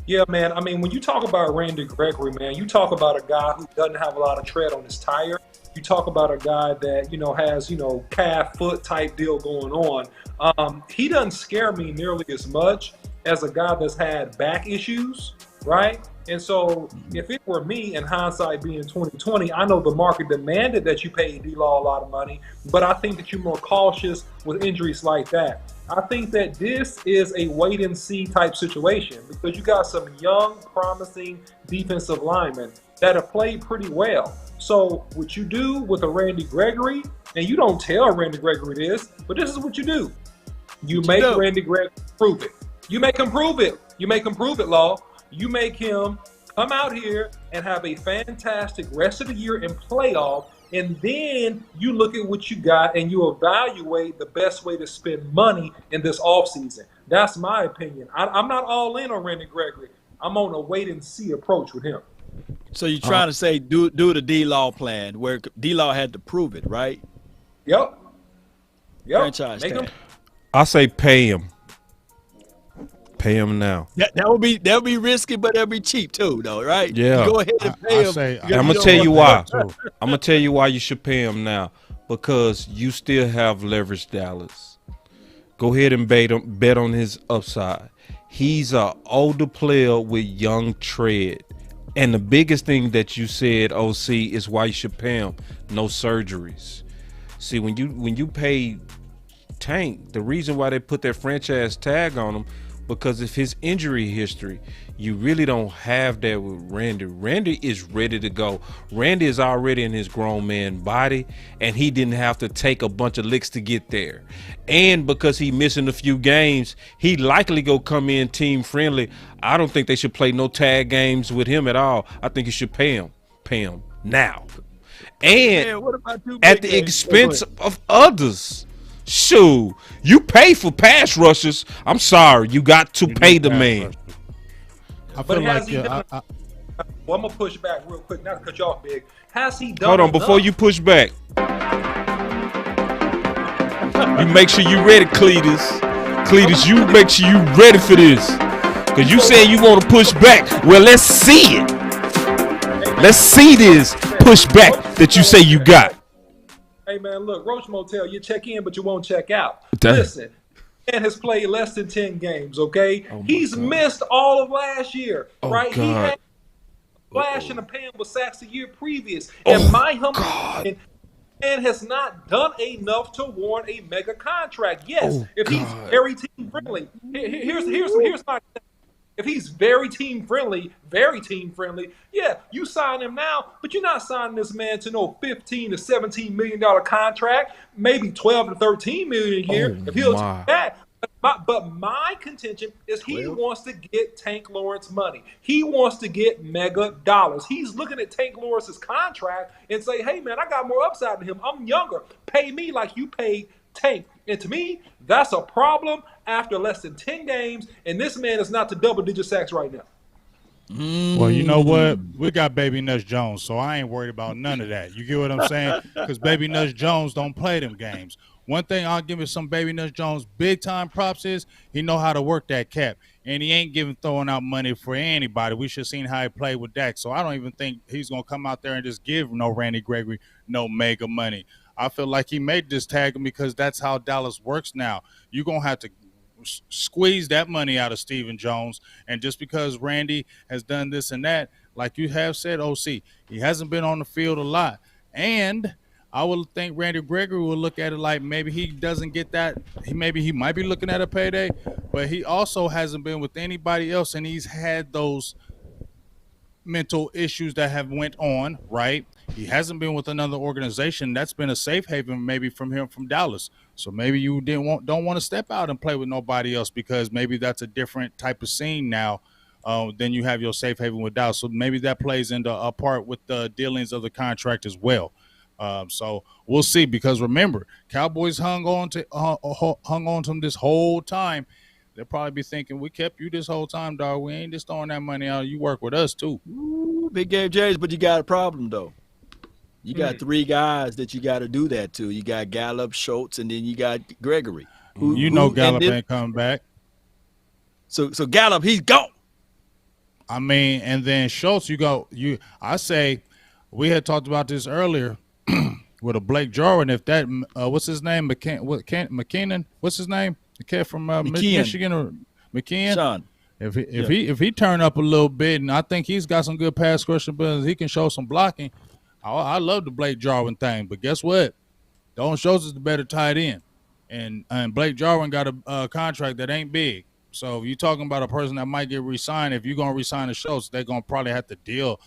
Yeah, man. I mean, when you talk about Randy Gregory, man, you talk about a guy who doesn't have a lot of tread on his tire. You talk about a guy that, has, calf foot type deal going on. He doesn't scare me nearly as much as a guy that's had back issues, right? And so if it were me, in hindsight being 2020, I know the market demanded that you pay D-Law a lot of money, but I think that you're more cautious with injuries like that. I think that this is a wait and see type situation because you got some young, promising defensive linemen that have played pretty well. So what you do with a Randy Gregory, and you don't tell Randy Gregory this, but this is what you do. You make Randy Gregory prove it. You make him prove it. You make him prove it, Law. You make him come out here and have a fantastic rest of the year in playoff, and then you look at what you got and you evaluate the best way to spend money in this offseason. That's my opinion. I'm not all in on Randy Gregory. I'm on a wait-and-see approach with him. So you're trying to say do the D-Law plan where D-Law had to prove it, right? Yep. Franchise tag. I say pay him. Pay him now. That would be risky, but that'd be cheap too, though, right? Yeah. You go ahead and pay him. I'm gonna tell you why. I'm gonna tell you why you should pay him now, because you still have leverage, Dallas. Go ahead and bet on his upside. He's an older player with young tread, and the biggest thing that you said, OC, is why you should pay him. No surgeries. See, when you pay Tank, the reason why they put that franchise tag on him, because of his injury history. You really don't have that with Randy. Randy is ready to go. Randy is already in his grown man body, and he didn't have to take a bunch of licks to get there. And because he missing a few games, he likely go come in team friendly. I don't think they should play no tag games with him at all. I think you should pay him now. And at the expense of others. Shoot, you pay for pass rushers. I'm sorry, you got to pay the man. I feel like well, I'm gonna push back real quick, not to cut you off, Big. Has he done? Hold on, before you push back, you make sure you ready, Cletus. Cletus, you make sure you ready for this, cause you said you want to push back. Well, let's see it. Let's see this pushback that you say you got. Hey, man, look, Roach Motel, you check in, but you won't check out. Damn. Listen, man has played less than 10 games, okay? He's missed all of last year, right? God. He had flash in the pan with sacks the year previous. And my humble opinion, man has not done enough to warrant a mega contract. Yes, if he's very team-friendly. Here's my – if he's very team-friendly, yeah, you sign him now, but you're not signing this man to no $15 to $17 million contract, maybe $12 to $13 million a year. If he'll do that. But my contention is he wants to get Tank Lawrence money. He wants to get mega dollars. He's looking at Tank Lawrence's contract and say, hey, man, I got more upside than him. I'm younger. Pay me like you paid Tank. And to me, that's a problem after less than 10 games, and this man is not to double-digit sacks right now. Well, you know what? We got Baby Nuts Jones, so I ain't worried about none of that. You get what I'm saying? Because Baby Nuts Jones don't play them games. One thing I'll give it some Baby Nuts Jones big time props is he know how to work that cap, and he ain't throwing out money for anybody. We should have seen how he played with Dak, so I don't even think he's gonna come out there and just give no Randy Gregory no mega money. I feel like he made this tag him because that's how Dallas works now. You're gonna have to squeeze that money out of Stephen Jones. And just because Randy has done this and that, like you have said, OC, he hasn't been on the field a lot. And I would think Randy Gregory will look at it like maybe he doesn't get that. He might be looking at a payday, but he also hasn't been with anybody else, and he's had those mental issues that have went on, right? He hasn't been with another organization. That's been a safe haven maybe from him from Dallas. So maybe you don't want to step out and play with nobody else because maybe that's a different type of scene now than you have your safe haven with Dallas. So maybe that plays into a part with the dealings of the contract as well. So we'll see because remember, Cowboys hung on to him this whole time. They'll probably be thinking, we kept you this whole time, dog. We ain't just throwing that money out. You work with us, too. Ooh, Big Game James, but you got a problem, though. You got three guys that you got to do that to. You got Gallup, Schultz, and then you got Gregory. Gallup ain't coming back. So Gallup, he's gone. I mean, and then Schultz, I say, we had talked about this earlier with a Blake Jarwin. If that, what's his name? McKinnon? What's his name? The kid from Michigan or McKeon. Sean. If he turn up a little bit, and I think he's got some good pass rushing abilities, he can show some blocking. I love the Blake Jarwin thing, but guess what? Dalton Schultz is the better tight end, and Blake Jarwin got a contract that ain't big. So if you're talking about a person that might get re-signed, if you're gonna re-sign the Schultz, they're gonna probably have to deal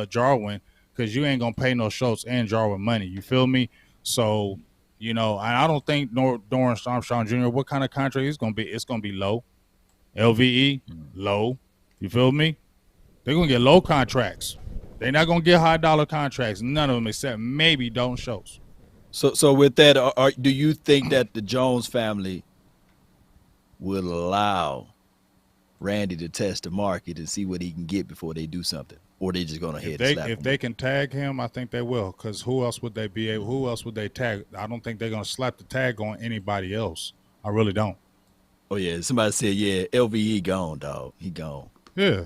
Jarwin because you ain't gonna pay no Schultz and Jarwin money. You feel me? So. I don't think Dorrance Armstrong Jr., what kind of contract it's going to be low. LVE, low. You feel me? They're going to get low contracts. They're not going to get high-dollar contracts, none of them except maybe Dalton Schultz. So with that, do you think that the Jones family will allow Randy to test the market and see what he can get before they do something? Or they just going to hit if they can tag him, I think they will. Because who else would they tag? I don't think they're going to slap the tag on anybody else. I really don't. Oh, yeah. Somebody said, yeah, LVE gone, dog. He gone. Yeah.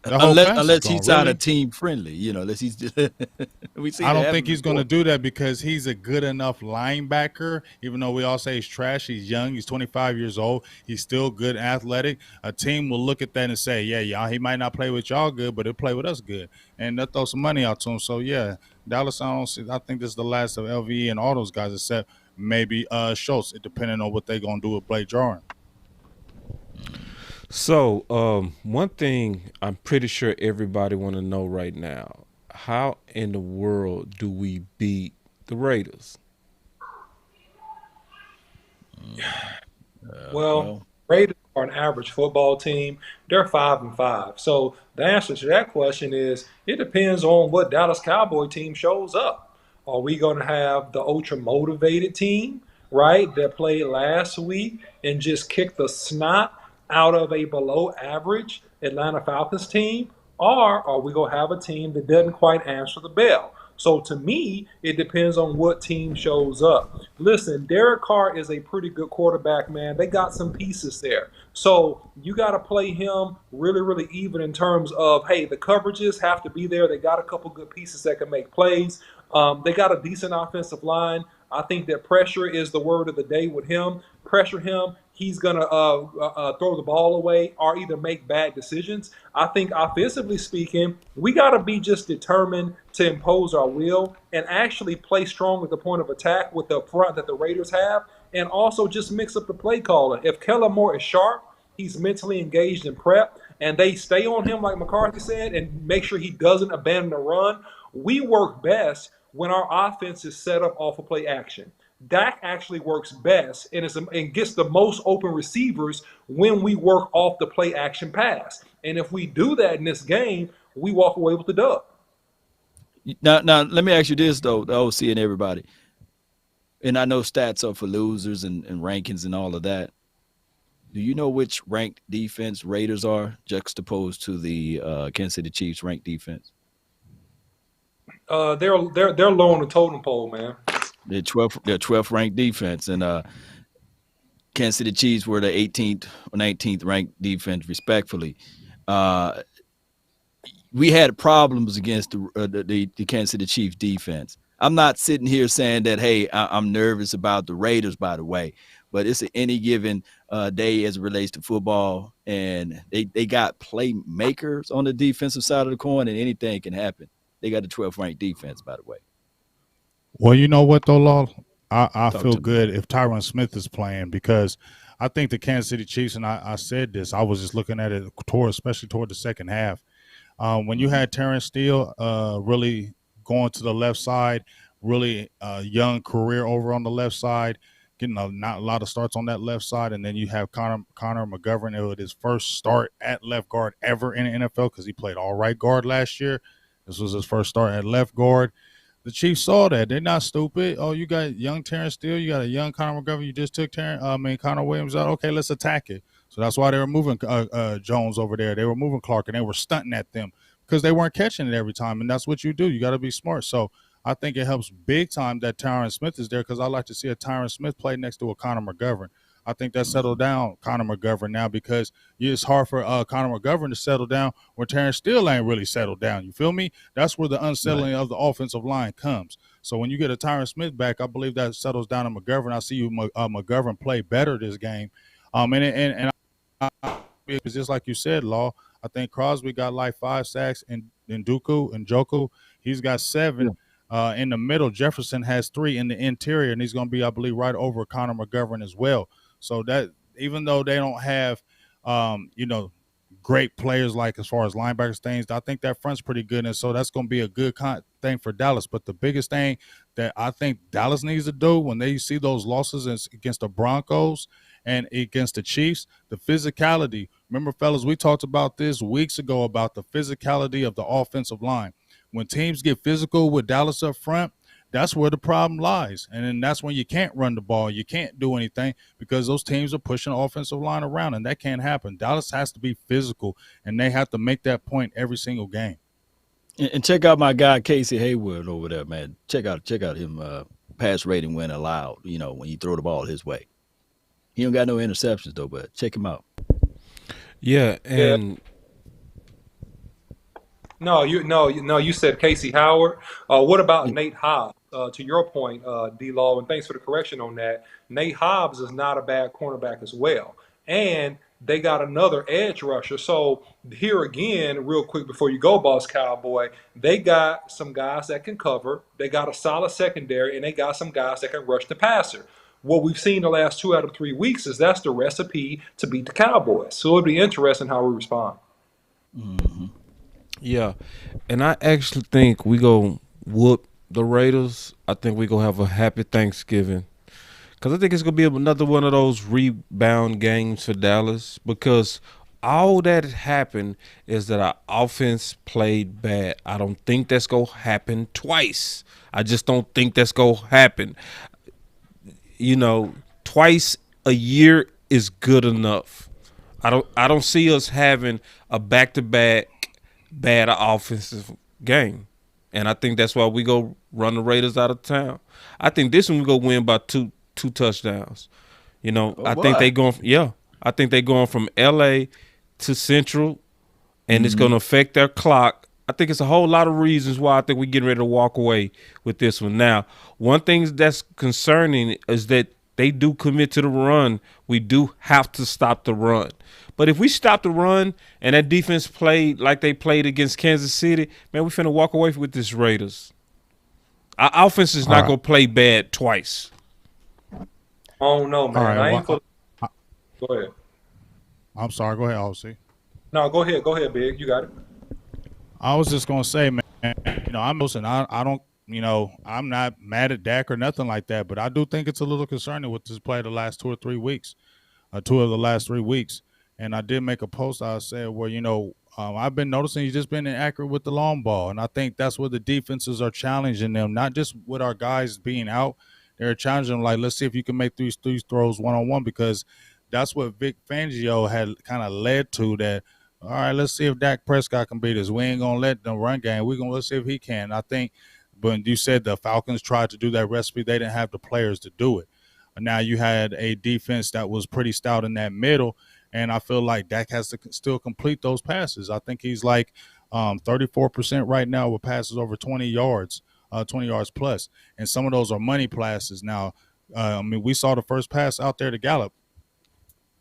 Unless he's not a team friendly, unless he's I don't think he's going to do that because he's a good enough linebacker. Even though we all say he's trash, he's young, he's 25 years old, he's still good athletic. A team will look at that and say, yeah, y'all, he might not play with y'all good, but he'll play with us good. And they'll throw some money out to him. So, yeah, Dallas, I think this is the last of LVE and all those guys except maybe Schultz, depending on what they're going to do with Blake Jarwin. So, one thing I'm pretty sure everybody want to know right now, how in the world do we beat the Raiders? Well, Raiders are an average football team. They're 5-5. So the answer to that question is it depends on what Dallas Cowboy team shows up. Are we going to have the ultra motivated team, right, that played last week and just kicked the snot out of a below average Atlanta Falcons team? Or are we going to have a team that doesn't quite answer the bell? So to me, it depends on what team shows up. Listen, Derek Carr is a pretty good quarterback, man. They got some pieces there. So you got to play him really, really even in terms of, hey, the coverages have to be there. They got a couple good pieces that can make plays. They got a decent offensive line. I think that pressure is the word of the day with him. Pressure him. He's going to throw the ball away or either make bad decisions. I think offensively speaking, we got to be just determined to impose our will and actually play strong at the point of attack with the front that the Raiders have, and also just mix up the play calling. If Kellen Moore is sharp, he's mentally engaged in prep, and they stay on him like McCarthy said and make sure he doesn't abandon the run, we work best when our offense is set up off of play action. Dak actually works best and gets the most open receivers when we work off the play action pass. And if we do that in this game, we walk away with the dub. Now, let me ask you this, though, the OC and everybody. And I know stats are for losers and rankings and all of that. Do you know which ranked defense Raiders are juxtaposed to the Kansas City Chiefs ranked defense? They're low on the totem pole, man. They're 12th ranked defense, and Kansas City Chiefs were the 18th or 19th ranked defense, respectfully. Uh, we had problems against the Kansas City Chiefs defense. I'm not sitting here saying that, hey, I'm nervous about the Raiders, by the way, but it's any given day as it relates to football, and they got playmakers on the defensive side of the coin, and anything can happen. They got the 12th ranked defense, by the way. Well, you know what though, Law? I Talk feel to me. good if Tyron Smith is playing because I think the Kansas City Chiefs, and I said this, I was just looking at it especially toward the second half. When you had Terrence Steele really going to the left side, really young career over on the left side, getting not a lot of starts on that left side, and then you have Connor McGovern with his first start at left guard ever in the NFL because he played all right guard last year. This was his first start at left guard. The Chiefs saw that. They're not stupid. Oh, you got young Terrence Steele. You got a young Connor McGovern. You just took Connor Williams out. Okay, let's attack it. So that's why they were moving Jones over there. They were moving Clark, and they were stunting at them because they weren't catching it every time. And that's what you do. You got to be smart. So I think it helps big time that Tyron Smith is there because I like to see a Tyron Smith play next to a Connor McGovern. I think that settled down Connor McGovern now because it's hard for Connor McGovern to settle down when Terrence Steele ain't really settled down. You feel me? That's where the unsettling of the offensive line comes. So when you get a Tyron Smith back, I believe that settles down to McGovern. I see you McGovern play better this game. Because just like you said, Law, I think Crosby got like 5 sacks and Njoku, he's got 7. In the middle, Jefferson has 3 in the interior, and he's going to be, I believe, right over Connor McGovern as well. So that even though they don't have, great players like as far as linebackers things, I think that front's pretty good, and so that's going to be a good thing for Dallas. But the biggest thing that I think Dallas needs to do when they see those losses against the Broncos and against the Chiefs, the physicality. Remember, fellas, we talked about this weeks ago about the physicality of the offensive line. When teams get physical with Dallas up front, that's where the problem lies. And then that's when you can't run the ball. You can't do anything because those teams are pushing the offensive line around, and that can't happen. Dallas has to be physical, and they have to make that point every single game. And check out my guy Casey Hayward over there, man. Check out him pass rating when allowed. When you throw the ball his way. He don't got no interceptions though, but check him out. Yeah, and You said Casey Howard. What about Nate Hobbs? To your point, D-Law, and thanks for the correction on that. Nate Hobbs is not a bad cornerback as well. And they got another edge rusher. So here again, real quick before you go, Boss Cowboy, they got some guys that can cover. They got a solid secondary, and they got some guys that can rush the passer. What we've seen the last 2 out of 3 weeks is that's the recipe to beat the Cowboys. So it'll be interesting how we respond. Mm-hmm. yeah, and I actually think we go whoop the Raiders. I think we gonna have a happy Thanksgiving because I think it's gonna be another one of those rebound games for Dallas because all that happened is that our offense played bad. I don't think that's gonna happen twice. I just don't think that's gonna happen. Twice a year is good enough. I don't see us having a back-to-back bad offensive game. And I think that's why we go run the Raiders out of town. I think this one we go win by two touchdowns. I think they going I think they going from LA to Central and it's gonna affect their clock. I think it's a whole lot of reasons why I think we're getting ready to walk away with this one. Now, one thing that's concerning is that they do commit to the run. We do have to stop the run. But if we stop the run and that defense played like they played against Kansas City, man, we finna walk away with this Raiders. Our offense is not going to play bad twice. Oh, no, man. Right, I ain't Go ahead. I'm sorry. Go ahead, OC. No, go ahead. Go ahead, Big. You got it. I was just gonna say, man, I don't, I'm not mad at Dak or nothing like that, but I do think it's a little concerning with this play the last 2 or 3 weeks, 2 of the last 3 weeks. And I did make a post I said where, I've been noticing he's just been inaccurate with the long ball. And I think that's where the defenses are challenging them, not just with our guys being out. They're challenging them like, let's see if you can make these throws one-on-one because that's what Vic Fangio had kind of led to. That all right, let's see if Dak Prescott can beat us. We ain't gonna let them run game. Let's see if he can. I think. But you said the Falcons tried to do that recipe. They didn't have the players to do it. Now you had a defense that was pretty stout in that middle, and I feel like Dak has to still complete those passes. I think he's like 34% right now with passes over 20 yards, 20 yards plus, and some of those are money passes. Now, I mean, we saw the first pass out there to Gallup.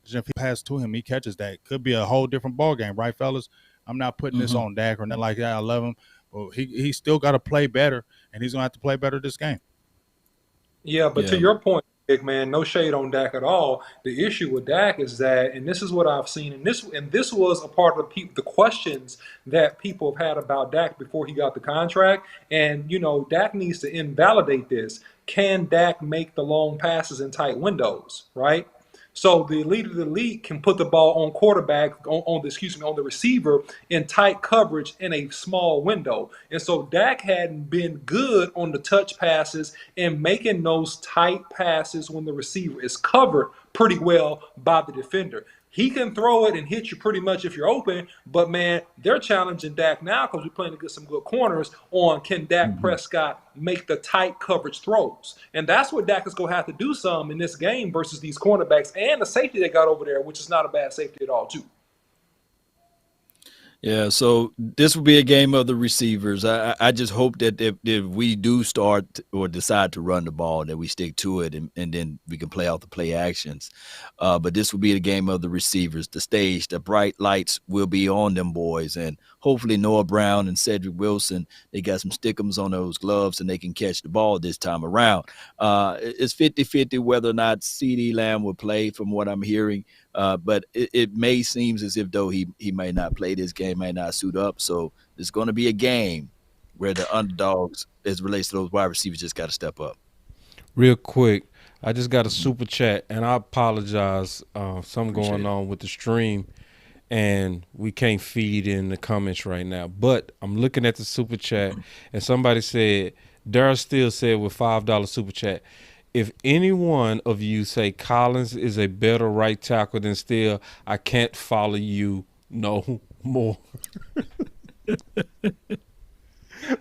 If he passed to him, he catches that. Could be a whole different ball game, right, fellas? I'm not putting this on Dak or nothing like that. I love him. Well, he still got to play better, and he's going to have to play better this game. Yeah, but to your point, big man, no shade on Dak at all. The issue with Dak is that, and this is what I've seen, and this was a part of the questions that people have had about Dak before he got the contract. And Dak needs to invalidate this. Can Dak make the long passes in tight windows? Right. So the elite of the league can put the ball on quarterback, on the receiver in tight coverage in a small window. And so Dak hadn't been good on the touch passes and making those tight passes when the receiver is covered pretty well by the defender. He can throw it and hit you pretty much if you're open, but man, they're challenging Dak now because we're playing against some good corners on can Dak Prescott make the tight coverage throws. And that's what Dak is going to have to do some in this game versus these cornerbacks and the safety they got over there, which is not a bad safety at all, too. Yeah, so this will be a game of the receivers. I just hope that if we do start or decide to run the ball, that we stick to it and then we can play out the play actions. But this will be a game of the receivers. The stage, the bright lights will be on them boys. And hopefully Noah Brown and Cedric Wilson, they got some stickums on those gloves and they can catch the ball this time around. It's 50-50 whether or not CeeDee Lamb will play from what I'm hearing. But it may seem as if though he may not play this game, may not suit up. So it's going to be a game where the underdogs, as it relates to those wide receivers, just got to step up. Real quick, I just got a super chat, and I apologize. Something going on with the stream, and we can't feed in the comments right now. But I'm looking at the super chat, and somebody said, Dara Steele said with $5 super chat, if any one of you say Collins is a better right tackle than Steele, I can't follow you no more.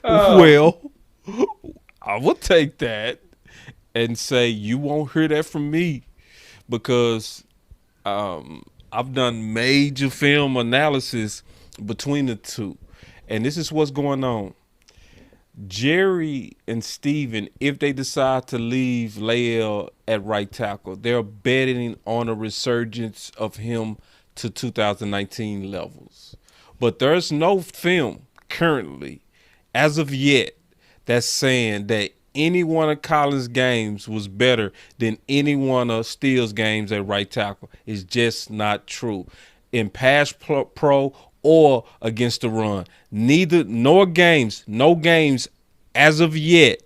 Well, I will take that and say you won't hear that from me because I've done major film analysis between the two. And this is what's going on. Jerry and Steven, if they decide to leave Lael at right tackle, they're betting on a resurgence of him to 2019 levels. But there's no film currently, as of yet, that's saying that any one of Collins' games was better than any one of Steele's games at right tackle. It's just not true. In pass pro or against the run. No games as of yet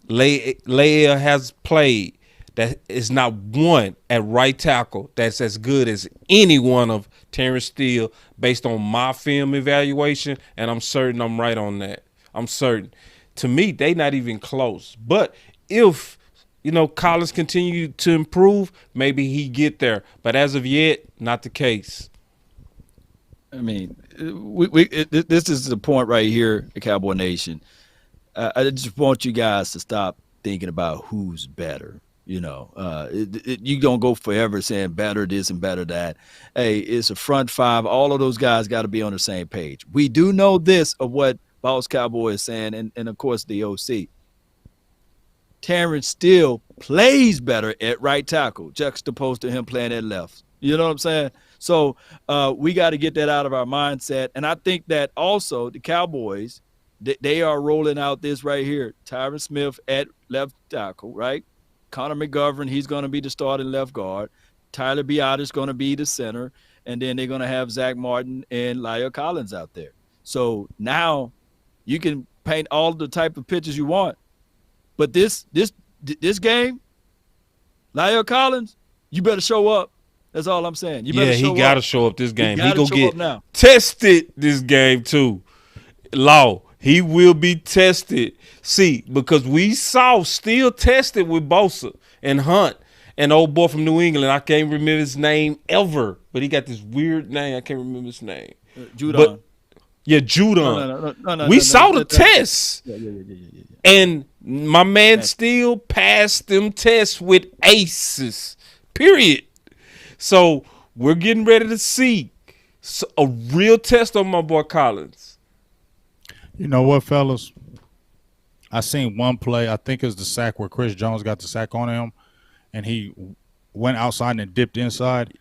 Lael has played that is not one at right tackle that's as good as any one of Terrence Steele based on my film evaluation, and I'm certain I'm right on that. I'm certain. To me, they not even close. But if Collins continue to improve, maybe he get there. But as of yet, not the case. I mean, this is the point right here, the Cowboy Nation. I just want you guys to stop thinking about who's better. You don't go forever saying better this and better that. Hey, it's a front five. All of those guys got to be on the same page. We do know this of what Boss Cowboy is saying, and of course the OC. Terrence Steele plays better at right tackle, juxtaposed to him playing at left. You know what I'm saying? So we got to get that out of our mindset. And I think that also the Cowboys, they are rolling out this right here. Tyron Smith at left tackle, right? Connor McGovern, he's going to be the starting left guard. Tyler Biadasz is going to be the center. And then they're going to have Zach Martin and La'el Collins out there. So now you can paint all the type of pictures you want. But this game, La'el Collins, you better show up. That's all I'm saying. You better show up. He got to show up this game. He go get tested this game too. Law, he will be tested. See, because we saw Steele tested with Bosa and Hunt, and old boy from New England. I can't remember his name ever, but he got this weird name. I can't remember his name. Judon. But yeah, Judon. We saw the tests, and my man still passed them tests with aces. Period. So we're getting ready to see a real test on my boy Collins. You know what, fellas? I seen one play. I think it's the sack where Chris Jones got the sack on him, and he went outside and dipped inside.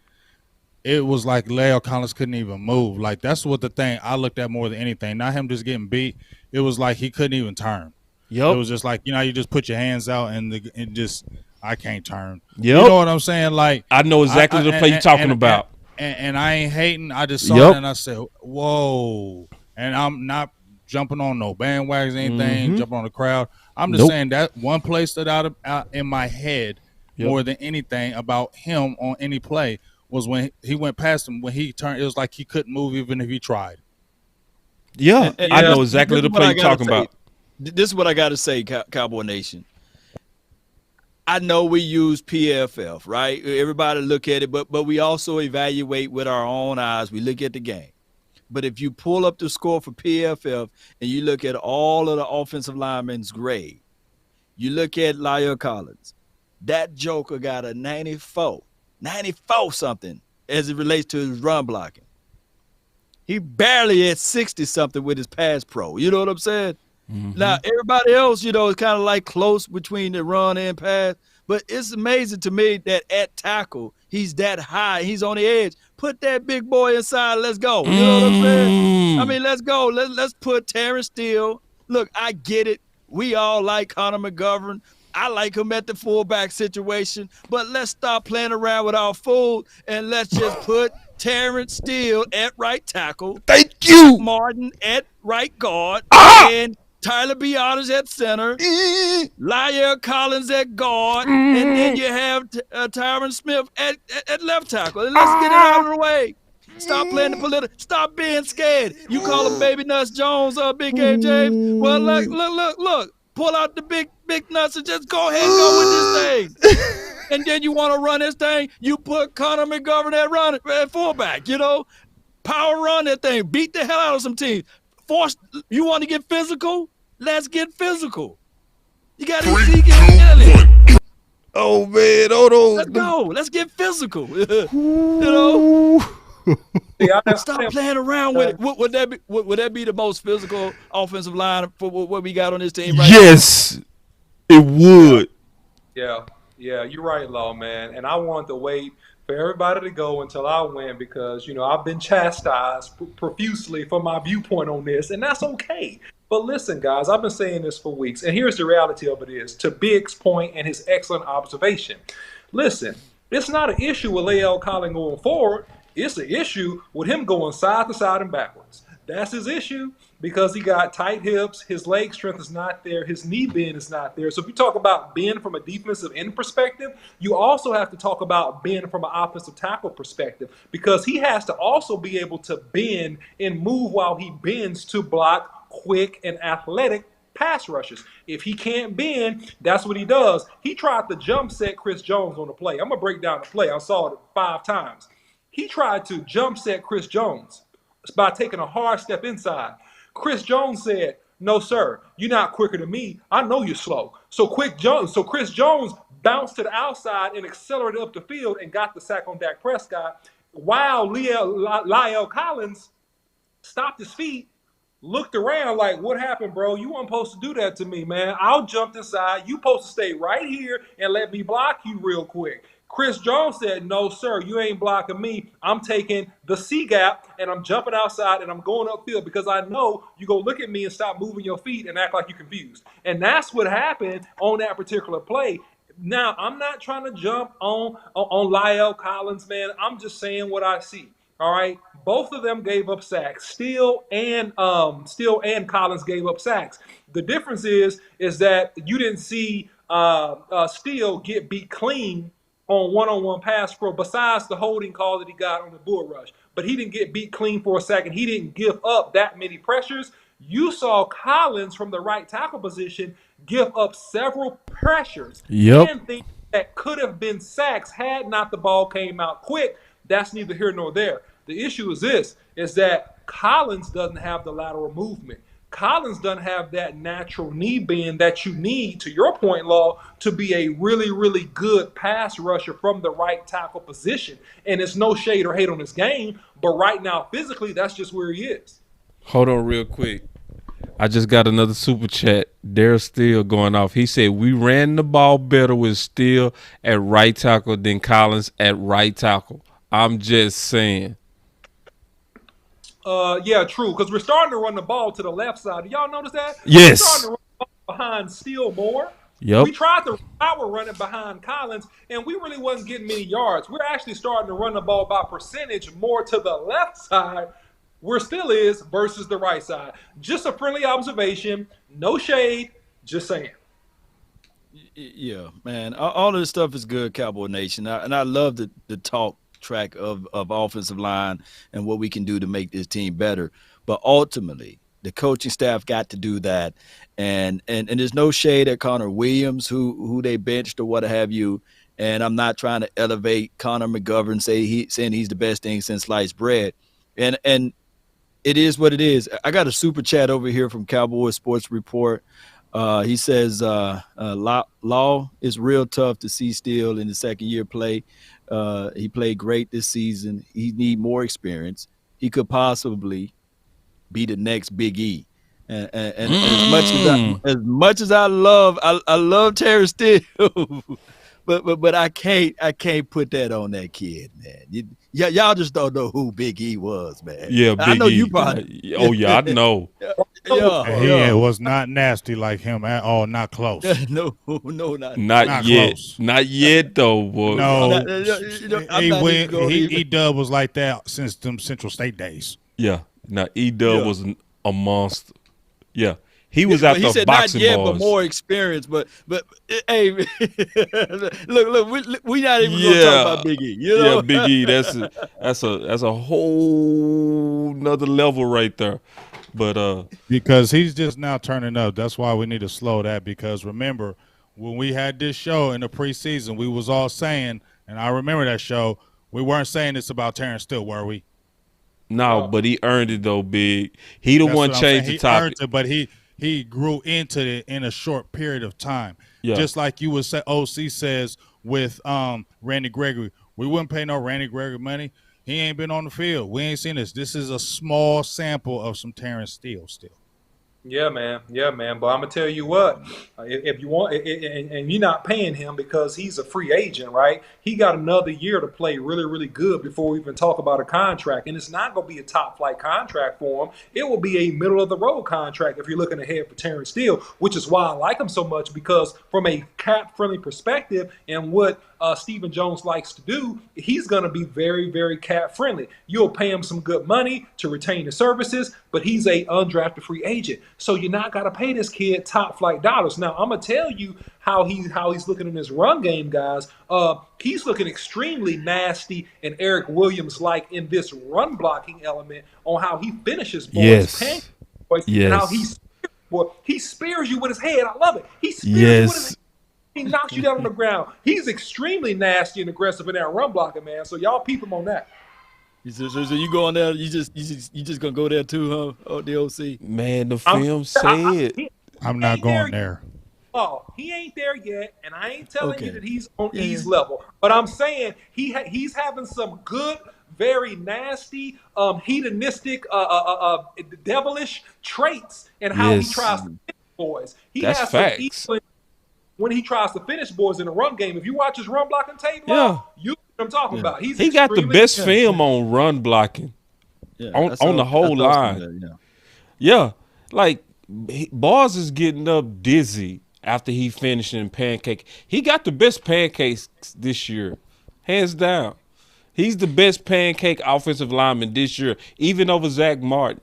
It was like Leo Collins couldn't even move. Like, that's what the thing I looked at more than anything. Not him just getting beat. It was like he couldn't even turn. Yep. It was just like, you just put your hands out and just I can't turn. Yep. You know what I'm saying? Like, I know exactly the play you're talking about. And I ain't hating. I just saw it and I said, whoa. And I'm not jumping on no bandwagons, anything, jumping on the crowd. I'm just saying that one play stood out in my head more than anything about him on any play was when he went past him. When he turned, it was like he couldn't move even if he tried. Yeah, I know exactly the play you're talking about. This is what I got to say, Cowboy Nation. I know we use PFF, right? Everybody look at it, but we also evaluate with our own eyes. We look at the game. But if you pull up the score for PFF and you look at all of the offensive linemen's grade, you look at Lyle Collins, that joker got a 94 something as it relates to his run blocking. He barely at 60 something with his pass pro. You know what I'm saying? Now, everybody else, is kind of like close between the run and pass. But it's amazing to me that at tackle, he's that high. He's on the edge. Put that big boy inside. Let's go. You know what I'm saying? I mean, let's go. Let's put Terrence Steele. Look, I get it. We all like Connor McGovern. I like him at the fullback situation. But let's stop playing around with our food and let's just put Terrence Steele at right tackle. Thank you. Martin at right guard. And Tyler Biotis at center, Lyle Collins at guard, and then you have Tyron Smith at left tackle. Let's get it out of the way. Stop playing the political. Stop being scared. You call him Baby Nuts Jones, Big Game James. Well, look. Pull out the big nuts and just go ahead and go with this thing. And then you want to run this thing, you put Connor McGovern at fullback, Power run that thing. Beat the hell out of some teams. You want to get physical? Let's get physical. You got Ezekiel Elliott. Oh man, let's go. Let's get physical. Stop playing around with it. Would that be the most physical offensive line for what we got on this team right now? Yes, it would. Yeah, you're right, Law, man. And I wanted to wait for everybody to go until I win because, I've been chastised profusely for my viewpoint on this, and that's okay. But listen, guys, I've been saying this for weeks, and here's the reality of it is, to Big's point and his excellent observation. Listen, it's not an issue with La'el Collins going forward. It's an issue with him going side to side and backwards. That's his issue because he got tight hips, his leg strength is not there, his knee bend is not there. So if you talk about bend from a defensive end perspective, you also have to talk about bend from an offensive tackle perspective because he has to also be able to bend and move while he bends to block quick and athletic pass rushers. If he can't bend, that's what he does. He tried to jump set Chris Jones on the play. I'm going to break down the play. I saw it 5 times. He tried to jump set Chris Jones by taking a hard step inside. Chris Jones said, "No, sir, you're not quicker than me. I know you're slow." So Chris Jones bounced to the outside and accelerated up the field and got the sack on Dak Prescott, while La'el Collins stopped his feet, looked around like, "What happened, bro? You weren't supposed to do that to me, man. I'll jump inside. You supposed to stay right here and let me block you real quick." Chris Jones said, "No, sir, you ain't blocking me. I'm taking the C gap and I'm jumping outside and I'm going upfield because I know you go look at me and stop moving your feet and act like you're confused." And that's what happened on that particular play. Now, I'm not trying to jump on La'el Collins, man. I'm just saying what I see. All right, both of them gave up sacks. Steele and Collins gave up sacks. The difference is that you didn't see Steele get beat clean on one-on-one pass pro, besides the holding call that he got on the bull rush. But he didn't get beat clean for a second. He didn't give up that many pressures. You saw Collins from the right tackle position give up several pressures. Yep. And things that could have been sacks had not the ball came out quick. That's neither here nor there. The issue is this, is that Collins doesn't have the lateral movement. Collins doesn't have that natural knee bend that you need, to your point, Law, to be a really, really good pass rusher from the right tackle position. And it's no shade or hate on his game, but right now, physically, that's just where he is. Hold on real quick. I just got another super chat. They're still going off. He said, we ran the ball better with Steele at right tackle than Collins at right tackle. I'm just saying. Yeah, true, because we're starting to run the ball to the left side. Do y'all notice that? Yes. We're starting to run the ball behind Steele more. Yep. We tried to power run it behind Collins, and we really wasn't getting many yards. We're actually starting to run the ball by percentage more to the left side, where Steele is, versus the right side. Just a friendly observation. No shade. Just saying. Yeah, man. All of this stuff is good, Cowboy Nation. And I love the talk track of offensive line and what we can do to make this team better. But ultimately, the coaching staff got to do that. And there's no shade at Connor Williams, who they benched or what have you. And I'm not trying to elevate Connor McGovern, saying he's the best thing since sliced bread. And it is what it is. I got a super chat over here from Cowboys Sports Report. He says, Law is real tough to see Steele in the second year play. He played great this season. He need more experience. He could possibly be the next Big E. And as much as I love Terrence Steele, but I can't put that on that kid, man. Y'all just don't know who Big E was, man. Yeah, Big I know E. you probably. Oh yeah, I know. He was not nasty like him at all. Not close. No, Not Not yet. close. Not yet, though, boy. No, I'm not even going to- E-Dub was like that since them Central State days. Yeah. Now E-Dub was a monster. Yeah. He was out he the said boxing not yet, bars. but more experience. But hey, look, we not even gonna talk about Big E. You know? Yeah, Big E. That's a whole nother level right there. But Because he's just now turning up. That's why we need to slow that. Because remember, when we had this show in the preseason, we was all saying, and I remember that show, we weren't saying this about Terrence Steele, were we? no, but he earned it though, Big. He the That's one what I'm changed saying. the topic. He earned it, but he grew into it in a short period of time. Yeah. Just like you would say, OC says with Randy Gregory. We wouldn't pay no Randy Gregory money. He ain't been on the field. We ain't seen this. This is a small sample of some Terrence Steele still. Yeah, man. But I'm gonna tell you what, if you want, and you're not paying him because he's a free agent, right? He got another year to play really, really good before we even talk about a contract. And it's not gonna be a top flight contract for him. It will be a middle of the road contract if you're looking ahead for Terrence Steele, which is why I like him so much, because from a cap friendly perspective and what Stephen Jones likes to do, he's going to be very, very cap friendly. You'll pay him some good money to retain his services, but he's a undrafted free agent. So you're not got to pay this kid top flight dollars. Now, I'm going to tell you how he's looking in his run game, guys. He's looking extremely nasty and Eric Williams like in this run blocking element on how he finishes boys. Yes. And how he spears you with his head. I love it. He spears you with his head. He knocks you down on the ground. He's extremely nasty and aggressive in that run blocking, man. So y'all peep him on that. So you going there? You just gonna go there too, huh? Oh, the OC. Man, the film said. I'm not going there. Oh, he ain't there yet, and I ain't telling you Okay. that he's on E's level. But I'm saying he's having some good, very nasty, hedonistic, devilish traits in how he Yes. tries to finish boys. He That's has facts. some when he tries to finish boys in the run game. If you watch his run blocking tape, Yeah. you know what I'm talking about. He got the extremely- best film on run blocking. Yeah, On the whole line. Yeah, like Bars is getting up dizzy after he finished in pancake. He got the best pancakes this year, hands down. He's the best pancake offensive lineman this year, even over Zach Martin.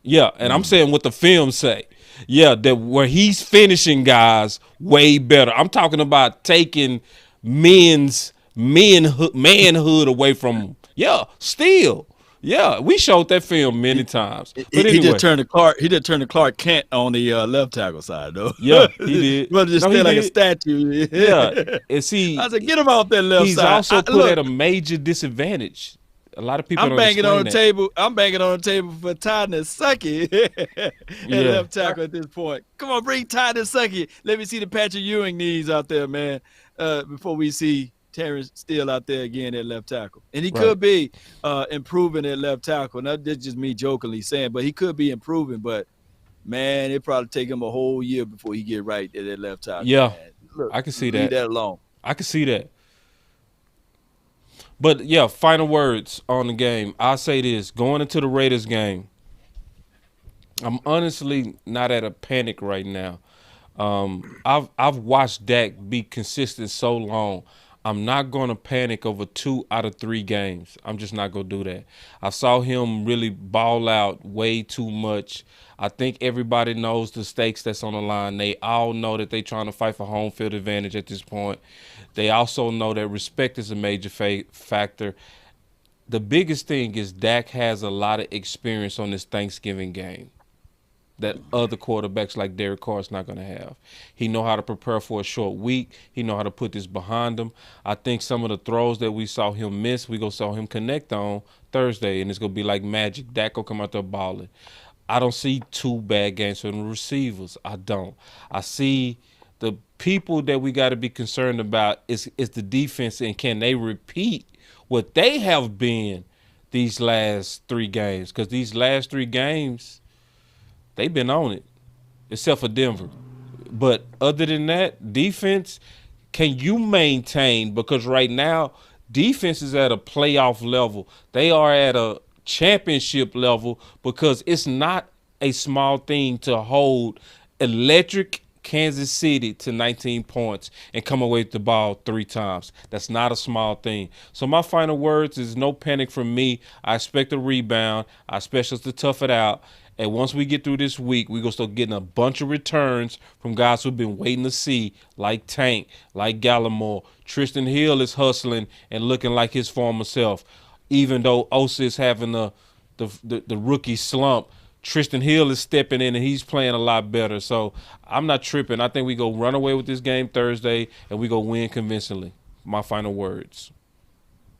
Yeah, and I'm saying what the film say. Yeah, that where he's finishing guys way better. I'm talking about taking manhood away from him. Yeah, still. Yeah, we showed that film many times. But He just anyway, turned the Clark. He just turned the Clark Kent on the left tackle side, though. yeah, he You did. want to just No, he stay like a did. statue. Yeah, and see, I said, get him off that left he's side. also put Look, at a major disadvantage. A lot of people I'm don't banging on explain the that. table. I'm banging on the table for Ty Sucky at Yeah, left tackle at this point. Come on, bring Ty Sucky. Let me see the Patrick Ewing knees out there, man. Before we see Terrence Steele out there again at left tackle, and he right. could be improving at left tackle. Now, that's just me jokingly saying, but he could be improving. But man, it probably take him a whole year before he get right at that left tackle. Yeah, Man. Look, I can see leave that. that alone. I can see that. But yeah, final words on the game. I'll say this: going into the Raiders game, I'm honestly not at a panic right now. I've watched Dak be consistent so long. I'm not gonna panic over 2 out of 3 games. I'm just not gonna do that. I saw him really ball out way too much. I think everybody knows the stakes that's on the line. They all know that they're trying to fight for home field advantage at this point. They also know that respect is a major factor. The biggest thing is Dak has a lot of experience on this Thanksgiving game that other quarterbacks like Derek Carr is not going to have. He know how to prepare for a short week. He know how to put this behind him. I think some of the throws that we saw him miss, we going to saw him connect on Thursday, and it's going to be like magic. Dak will come out there balling. I don't see 2 bad games from the receivers. I don't. I see the people that we got to be concerned about is the defense, and can they repeat what they have been these last 3 games? Because these last 3 games, they've been on it, except for Denver. But other than that, defense, can you maintain? Because right now, defense is at a playoff level. They are at a championship level because it's not a small thing to hold electric Kansas City to 19 points and come away with the ball 3 times. That's not a small thing. So my final words is no panic from me. I expect a rebound. I expect us to tough it out. And once we get through this week, we're going to start getting a bunch of returns from guys who've been waiting to see, like Tank, like Gallimore. Tristan Hill is hustling and looking like his former self. Even though Osa is having the rookie slump, Tristan Hill is stepping in and he's playing a lot better. So I'm not tripping. I think we go run away with this game Thursday and we go win convincingly. My final words.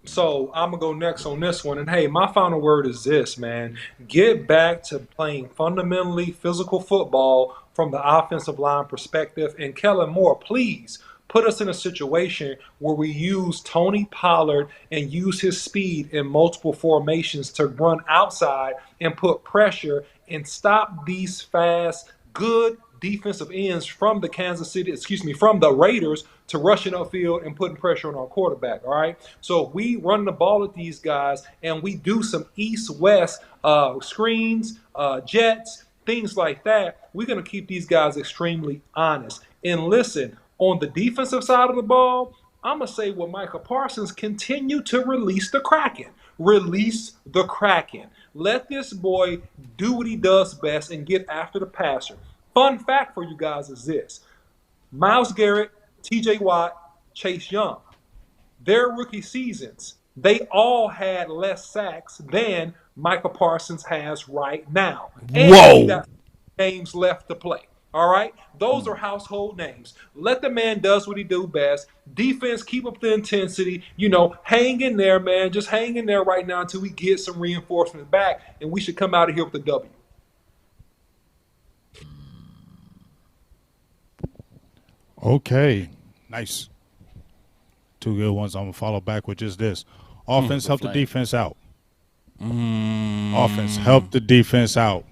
So I'm gonna go next on this one. And hey, my final word is this, man. Get back to playing fundamentally physical football from the offensive line perspective. And Kellen Moore, please put us in a situation where we use Tony Pollard and use his speed in multiple formations to run outside and put pressure and stop these fast, good defensive ends from from the Raiders to rushing upfield and putting pressure on our quarterback. All right. So if we run the ball at these guys and we do some east-west screens, jets, things like that, we're going to keep these guys extremely honest. And listen, on the defensive side of the ball, I'm going to say with Micah Parsons, continue to release the Kraken. Release the Kraken. Let this boy do what he does best and get after the passer. Fun fact for you guys is this. Myles Garrett, TJ Watt, Chase Young, their rookie seasons, they all had less sacks than Micah Parsons has right now. And he got games left to play. All right? Those are household names. Let the man does what he do best. Defense, keep up the intensity. Hang in there, man. Just hang in there right now until we get some reinforcements back, and we should come out of here with a W. Okay, nice. 2 good ones. I'm gonna follow back with just this. Offense help the defense out. Offense help the defense out.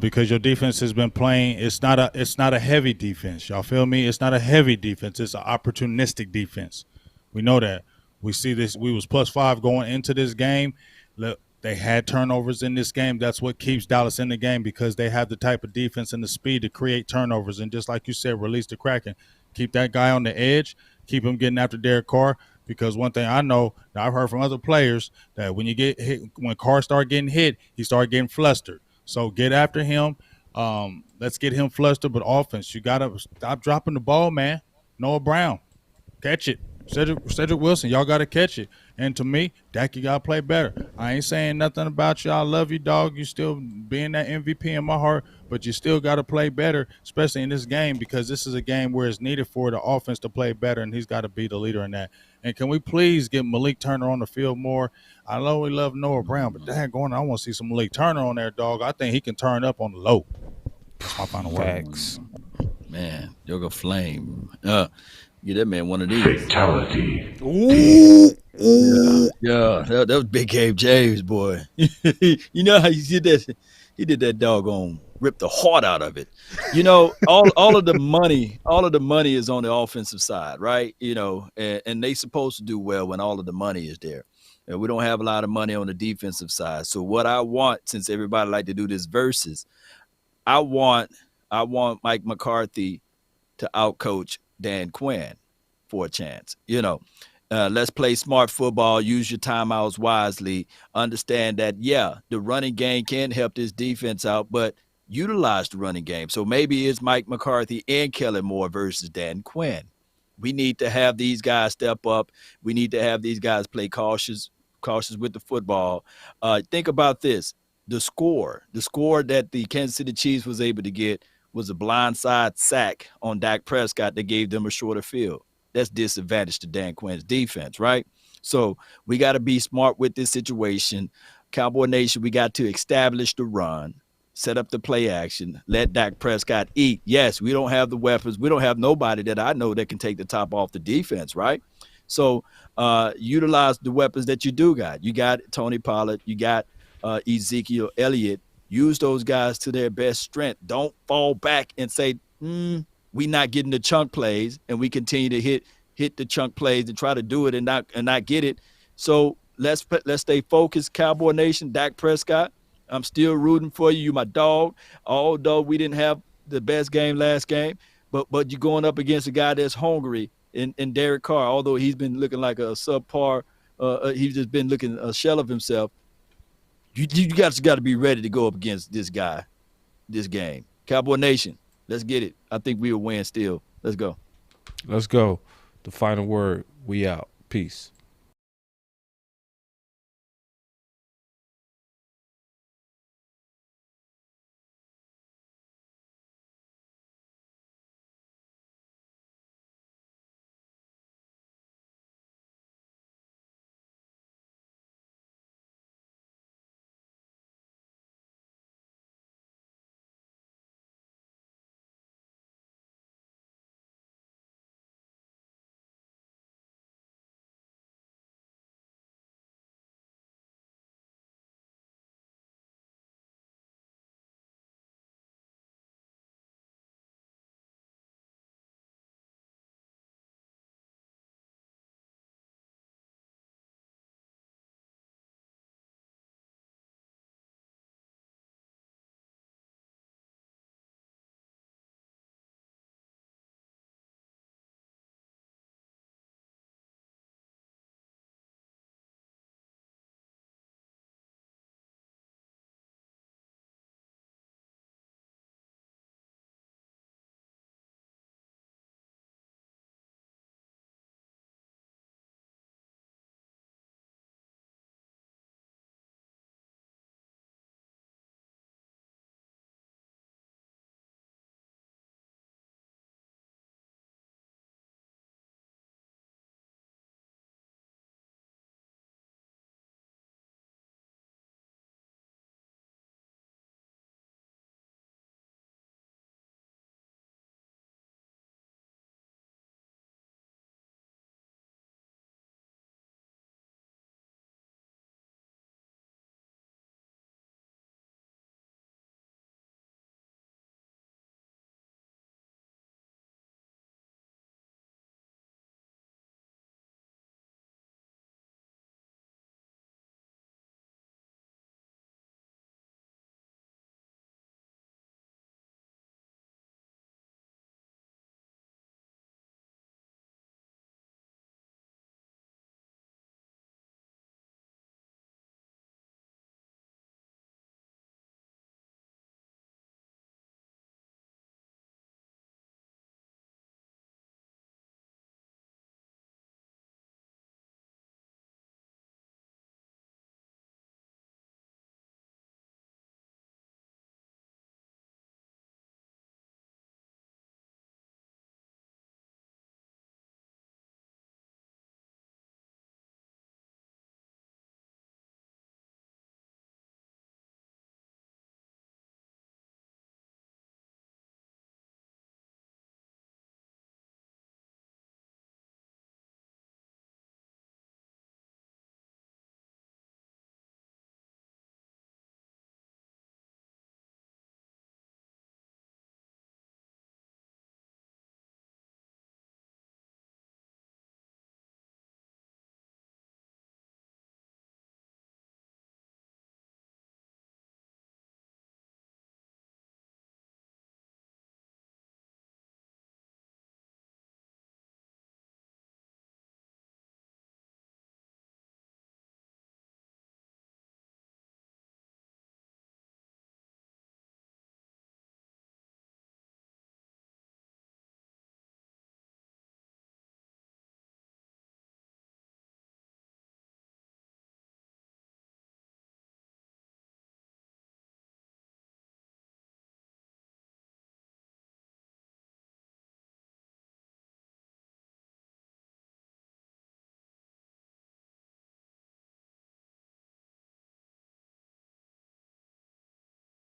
Because your defense has been playing. It's not a heavy defense. Y'all feel me? It's not a heavy defense. It's an opportunistic defense. We know that. We see this. We was +5 going into this game. Look, they had turnovers in this game. That's what keeps Dallas in the game, because they have the type of defense and the speed to create turnovers. And just like you said, release the Kraken. Keep that guy on the edge. Keep him getting after Derek Carr. Because one thing I know that I've heard from other players, that when you get hit, when Carr start getting hit, he start getting flustered. So get after him. Let's get him flustered. But offense, you got to stop dropping the ball, man. Noah Brown, catch it. Cedric Wilson, y'all got to catch it. And to me, Dak, you got to play better. I ain't saying nothing about you. I love you, dog. You still being that MVP in my heart, but you still got to play better, especially in this game, because this is a game where it's needed for the offense to play better, and he's got to be the leader in that. And can we please get Malik Turner on the field more? I know we love Noah Brown, but daggone, I want to see some Malik Turner on there, dog. I think he can turn up on the low. That's my final word. Facts. Man, Yoga Flame. Get that man one of these. Fatality. Yeah, that was Big Game James, boy. You know how he did that? He did that doggone rip the heart out of it. You know, all of the money is on the offensive side, right? You know, and they supposed to do well when all of the money is there. And we don't have a lot of money on the defensive side. So what I want, since everybody like to do this versus, I want Mike McCarthy to outcoach Dan Quinn for a chance. You know, let's play smart football, use your timeouts wisely, understand that, yeah, the running game can help this defense out, but utilize the running game. So maybe it's Mike McCarthy and Kellen Moore versus Dan Quinn. We need to have these guys step up. We need to have these guys play cautious with the football. Think about this. The score that the Kansas City Chiefs was able to get was a blindside sack on Dak Prescott that gave them a shorter field. That's disadvantage to Dan Quinn's defense, right? So we got to be smart with this situation. Cowboy Nation, we got to establish the run, set up the play action, let Dak Prescott eat. Yes, we don't have the weapons. We don't have nobody that I know that can take the top off the defense, right? So utilize the weapons that you do got. You got Tony Pollard. You got Ezekiel Elliott. Use those guys to their best strength. Don't fall back and say, we not getting the chunk plays, and we continue to hit the chunk plays and try to do it and not get it. So let's stay focused, Cowboy Nation. Dak Prescott, I'm still rooting for you. You my dog. Although we didn't have the best game last game, but you're going up against a guy that's hungry in Derek Carr. Although he's been looking like a subpar, he's just been looking a shell of himself. You guys got to be ready to go up against this guy, this game. Cowboy Nation, let's get it. I think we will win still. Let's go. Let's go. The final word. We out. Peace.